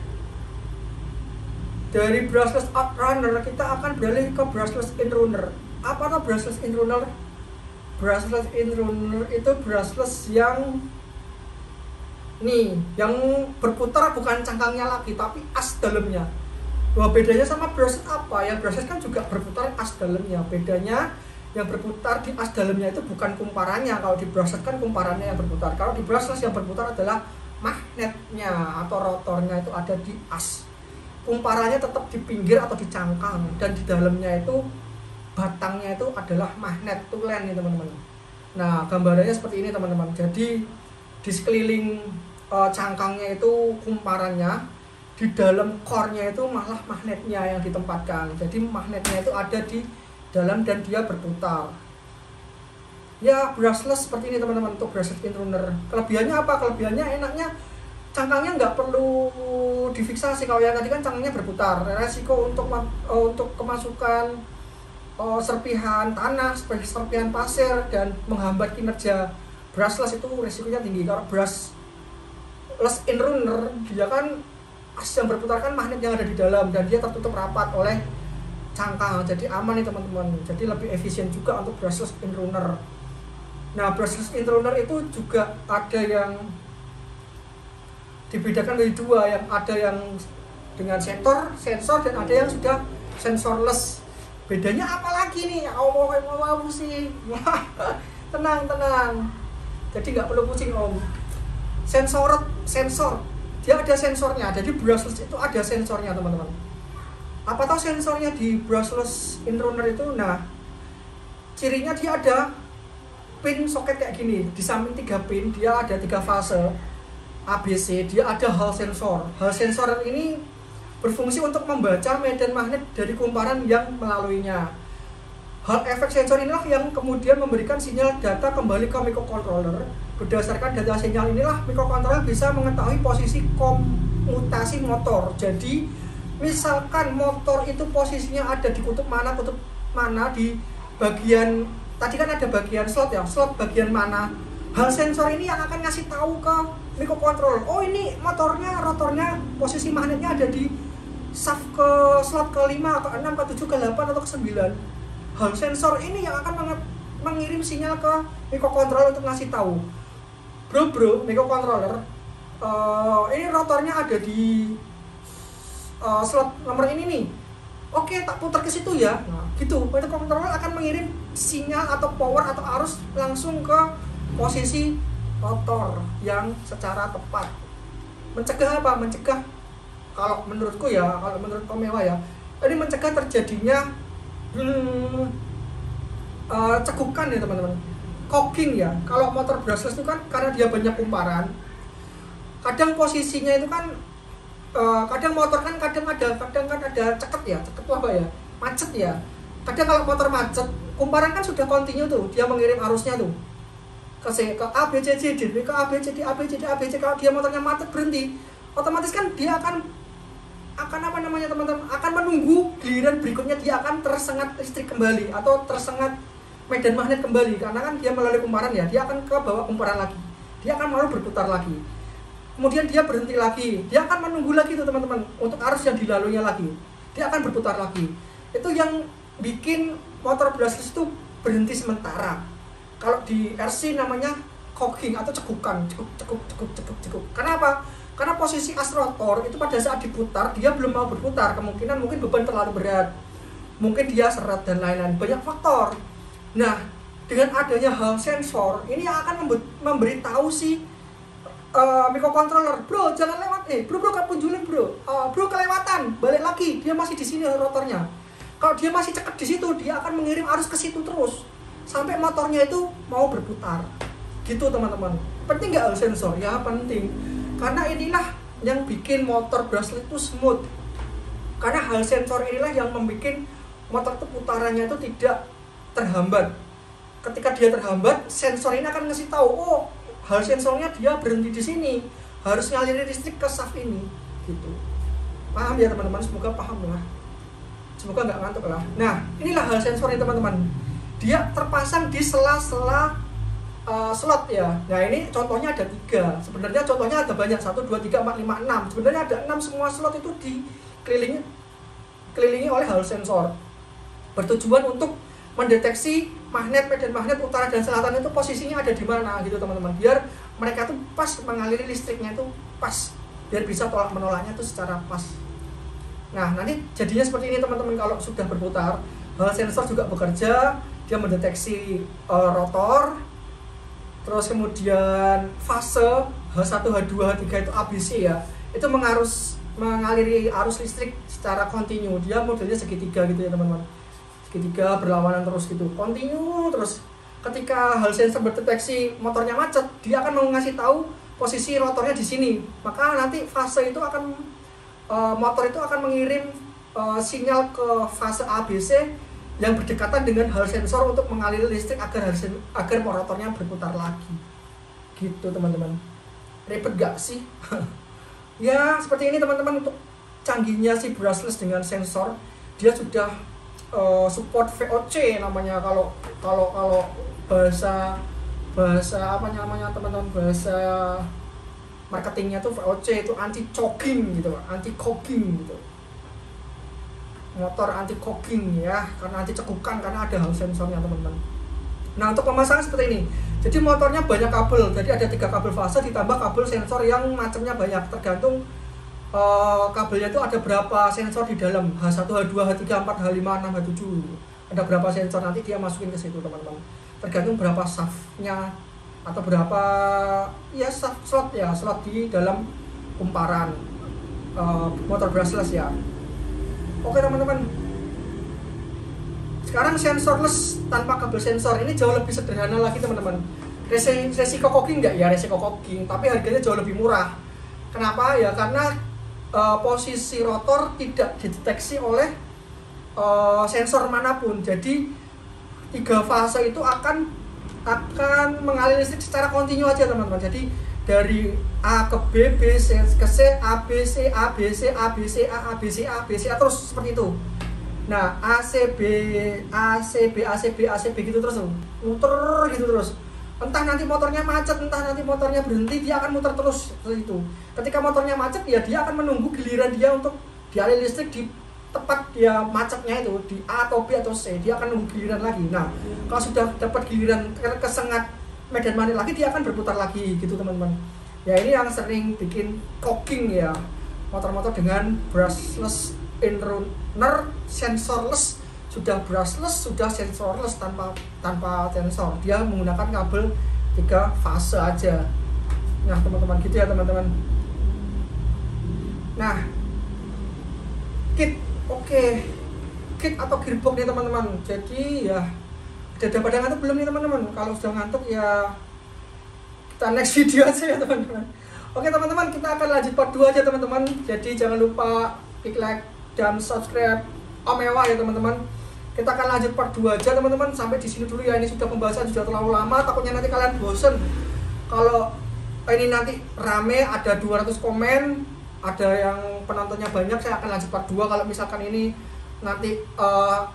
dari brushless outrunner kita akan beralih ke brushless inrunner. Apa tuh brushless inrunner? Brushless inrunner itu brushless yang yang berputar bukan cangkangnya lagi, tapi as dalamnya. Wah, bedanya sama brushless apa? Yang brushless kan juga berputar as dalamnya. Bedanya yang berputar di as dalamnya itu bukan kumparannya. Kalau di brushless kan kumparannya yang berputar. Kalau di brushless yang berputar adalah magnetnya atau rotornya itu ada di as. Kumparannya tetap di pinggir atau di cangkang, dan di dalamnya itu batangnya itu adalah magnet tulen nih teman-teman. Nah, gambarannya seperti ini teman-teman. Jadi di sekeliling cangkangnya itu kumparannya, di dalam core-nya itu malah magnetnya yang ditempatkan. Jadi magnetnya itu ada di dalam dan dia berputar. Ya, brushless seperti ini teman-teman untuk brushless inrunner. Kelebihannya apa? Kelebihannya enaknya cangkangnya nggak perlu difiksasi. Kalau yang tadi kan cangkangnya berputar. Resiko untuk kemasukan serpihan tanah, serpihan pasir, dan menghambat kinerja brushless itu resikonya tinggi. Kalau brushless inrunner dia kan as yang berputar kan magnet yang ada di dalam dan dia tertutup rapat oleh cangkang, jadi aman nih teman-teman. Jadi lebih efisien juga untuk brushless inrunner. Nah, brushless inrunner itu juga ada yang dibedakan menjadi dua, yang ada yang dengan sensor dan ada yang sudah sensorless. Bedanya apa lagi nih? Mau sih? tenang. Jadi nggak perlu pusing om. Sensor, dia ada sensornya. Jadi brushless itu ada sensornya teman-teman. Apa tahu sensornya di brushless inrunner itu? Nah, cirinya dia ada pin soket kayak gini. Di samping 3 pin dia ada 3 fase ABC. Dia ada hall sensor. Hall sensor ini berfungsi untuk membaca medan magnet dari kumparan yang melaluinya. Hall effect sensor inilah yang kemudian memberikan sinyal data kembali ke microcontroller. Berdasarkan data sinyal inilah microcontroller bisa mengetahui posisi komutasi motor. Jadi misalkan motor itu posisinya ada di kutub mana di bagian tadi kan ada bagian slot ya, slot bagian mana. Hal sensor ini yang akan ngasih tahu ke microcontroller. Oh, ini rotornya posisi magnetnya ada di shaft ke slot ke-5, ke-6, ke-7, ke-8 atau ke-9. Hal sensor ini yang akan mengirim sinyal ke microcontroller untuk ngasih tahu. Bro, microcontroller, ini rotornya ada di slot nomor ini nih. Oke, tak putar ke situ ya. Nah, gitu. Microcontroller akan mengirim sinyal atau power atau arus langsung ke posisi rotor yang secara tepat. Mencegah apa? Mencegah, kalau menurutku ya, kalau menurut Komewa ya, ini mencegah terjadinya cekukan ya teman-teman. Cocking ya. Kalau motor brushless itu kan karena dia banyak kumparan, kadang posisinya itu kan kadang motor kan kadang ada ceket ya, ceket apa ya, macet ya. Kadang kalau motor macet, kumparan kan sudah kontinu tuh, dia mengirim arusnya tuh ke A, B, C, D, ke A, B, C, D, A, B, C, D, A, B, C. Kalau dia motornya macet berhenti, otomatis kan dia akan apa namanya teman-teman, akan menunggu giliran berikutnya dia akan tersengat listrik kembali atau tersengat medan magnet kembali, karena kan dia melalui kumparan ya, dia akan ke bawah kumparan lagi, dia akan malu berputar lagi, kemudian dia berhenti lagi, dia akan menunggu lagi tuh teman-teman untuk arus yang dilaluinya lagi, dia akan berputar lagi. Itu yang bikin motor brushless itu berhenti sementara. Kalau di RC namanya cocking atau cekukan, cekuk. Kenapa? Karena posisi as rotor itu pada saat diputar dia belum mau berputar, kemungkinan mungkin beban terlalu berat, mungkin dia seret dan lain-lain, banyak faktor. Nah, dengan adanya hal sensor ini yang akan memberitahu si microcontroller, bro jangan lewat, bro kepunjulan bro kelewatan, balik lagi, dia masih di sini rotornya. Kalau dia masih cekek di situ, dia akan mengirim arus ke situ terus sampai motornya itu mau berputar. Gitu teman-teman. Penting nggak hal sensor? Ya penting. Karena inilah yang bikin motor brushless itu smooth. Karena hal sensor inilah yang membuat motor itu putarannya itu tidak terhambat. Ketika dia terhambat, sensor ini akan ngasih tahu, oh, hal sensornya dia berhenti di sini, harus ngalirin listrik ke shaft ini. Gitu. Paham ya teman-teman? Semoga paham lah. Semoga nggak ngantuk lah. Nah, inilah hal sensor ini teman-teman. Dia terpasang di sela-sela slot ya. Nah, ini contohnya ada 3. Sebenarnya contohnya ada banyak, 1, 2, 3, 4, 5, 6. Sebenarnya ada 6, semua slot itu dikelilingi oleh hal sensor. Bertujuan untuk mendeteksi medan magnet utara dan selatan itu posisinya ada di mana gitu teman-teman. Biar mereka tuh pas mengaliri listriknya itu pas. Biar bisa tolak menolaknya itu secara pas. Nah, nanti jadinya seperti ini teman-teman kalau sudah berputar. Hal sensor juga bekerja, dia mendeteksi rotor, terus kemudian fase H1, H2, H3 itu ABC ya, itu mengaliri arus listrik secara kontinu. Dia modelnya segitiga gitu ya teman-teman, segitiga berlawanan terus gitu, kontinu terus. Ketika hal sensor berdeteksi motornya macet, dia akan mengasih tahu posisi rotornya di sini, maka nanti fase itu akan motor itu akan mengirim sinyal ke fase ABC yang berdekatan dengan hal sensor untuk mengaliri listrik agar rotornya berputar lagi. Gitu teman-teman. Ribet gak sih? Ya seperti ini teman-teman. Untuk canggihnya si brushless dengan sensor, dia sudah support VOC namanya kalau bahasa bahasa apa namanya teman-teman, bahasa marketingnya tuh VOC itu anti choking gitu, anti cocking gitu. Motor anti cocking ya, karena anti cekukan, karena ada hal sensornya teman-teman. Nah untuk pemasangan seperti ini, jadi motornya banyak kabel, jadi ada 3 kabel fase ditambah kabel sensor yang macamnya banyak, tergantung kabelnya itu ada berapa sensor di dalam, H1, H2, H3, H4, H5, H6, H7, ada berapa sensor, nanti dia masukin ke situ teman-teman, tergantung berapa shaftnya atau berapa ya slot di dalam kumparan motor brushless ya. Oke teman-teman, sekarang sensorless tanpa kabel sensor ini jauh lebih sederhana lagi teman-teman. Resiko cocking enggak ya, resiko cocking, tapi harganya jauh lebih murah. Kenapa ya? Karena posisi rotor tidak dideteksi oleh sensor manapun. Jadi 3 fase itu akan mengalir listrik secara kontinu aja teman-teman. Jadi dari A ke B, B ke C, A B C, A B C, A B C, A B C, A B C, terus seperti itu. Nah, AC B gitu terus, muter gitu terus. Entah nanti motornya macet, entah nanti motornya berhenti, dia akan muter terus seperti itu. Ketika motornya macet ya dia akan menunggu giliran dia untuk dialiri listrik di tepat dia macetnya itu, di A atau B atau C, dia akan nunggu giliran lagi. Nah, kalau sudah dapat giliran kesengat medan magnet lagi, dia akan berputar lagi gitu teman-teman. Ya ini yang sering bikin cocking ya, motor-motor dengan brushless inrunner, sensorless, sudah brushless, sudah sensorless tanpa sensor, dia menggunakan kabel 3 fase aja. Nah teman-teman gitu ya teman-teman. Nah kit, oke, kit atau gearbox nih teman-teman. Jadi ya udah pada ngantuk belum nih teman-teman? Kalau sudah ngantuk ya kita next video aja ya teman-teman. Oke teman-teman, kita akan lanjut part 2 aja teman-teman. Jadi jangan lupa klik like dan subscribe Om Ewa ya teman-teman. Kita akan lanjut part 2 aja teman-teman. Sampai di sini dulu ya, ini sudah pembahasan sudah terlalu lama, takutnya nanti kalian bosen. Kalau ini nanti rame, ada 200 komen, ada yang penontonnya banyak, saya akan lanjut part 2. Kalau misalkan ini nanti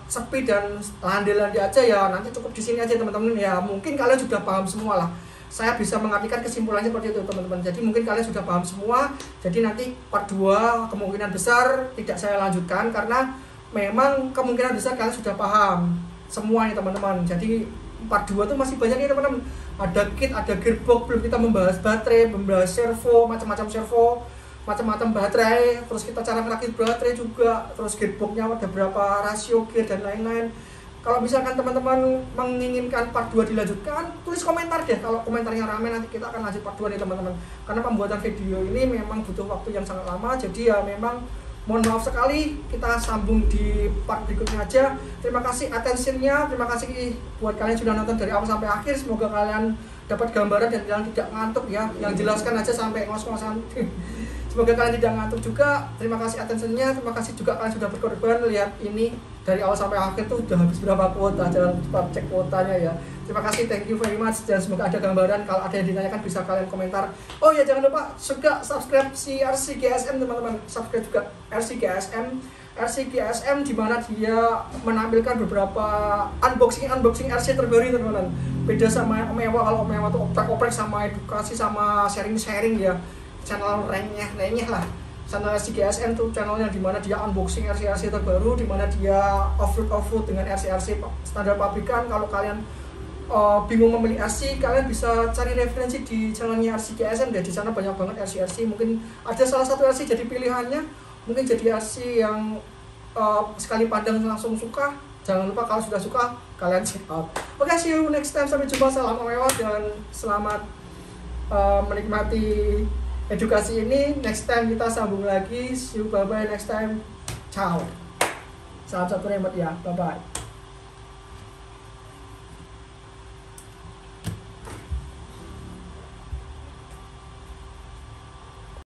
sepi dan landai-landai aja ya, nanti cukup di sini aja teman-teman ya. Mungkin kalian sudah paham semua lah. Saya bisa mengartikan kesimpulannya seperti itu teman-teman. Jadi mungkin kalian sudah paham semua. Jadi nanti part 2 kemungkinan besar tidak saya lanjutkan, karena memang kemungkinan besar kalian sudah paham semua nih teman-teman. Jadi part 2 tuh masih banyak nih teman-teman. Ada kit, ada gearbox, belum kita membahas baterai, membahas servo, macam-macam servo, macam-macam baterai, terus kita cara merakit baterai juga, terus gearboxnya ada berapa rasio gear dan lain-lain. Kalau misalkan teman-teman menginginkan part 2 dilanjutkan, tulis komentar deh. Kalau komentarnya rame, nanti kita akan lanjut part 2 nih teman-teman. Karena pembuatan video ini memang butuh waktu yang sangat lama, jadi ya memang mohon maaf sekali, kita sambung di part berikutnya aja. Terima kasih attentionnya, terima kasih buat kalian sudah nonton dari awal sampai akhir. Semoga kalian dapat gambaran dan kalian tidak ngantuk ya. Yang jelaskan aja sampai ngos-ngosan. Semoga kalian tidak ngantuk juga. Terima kasih attentionnya, terima kasih juga kalian sudah berkorban. Lihat ini dari awal sampai akhir tuh udah habis berapa kuota, jangan lupa cek kuotanya ya. Terima kasih, thank you very much, dan semoga ada gambaran. Kalau ada yang ditanyakan bisa kalian komentar. Oh ya, jangan lupa juga subscribe si RC GSM teman-teman. Subscribe juga RC GSM di mana dia menampilkan beberapa unboxing RC terbaru teman-teman. Beda sama Om Ewa. Kalau Om Ewa tuh oprek-oprek sama edukasi sama sharing-sharing ya. Channel renyeh lah. Channel RC GSM tuh channelnya dimana dia unboxing RC terbaru, dimana dia off-road dengan RC standar pabrikan. Kalau kalian bingung memilih RC, kalian bisa cari referensi di channelnya RC GSM deh. Di sana banyak banget RC. Mungkin ada salah satu RC jadi pilihannya, mungkin jadi RC yang sekali pandang langsung suka. Jangan lupa kalau sudah suka kalian check out. Oke, see you next time, sampai jumpa, salam mewah dan selamat menikmati edukasi ini. Next time kita sambung lagi. See you, bye bye next time. Ciao. Salam satu remote ya. Bye bye.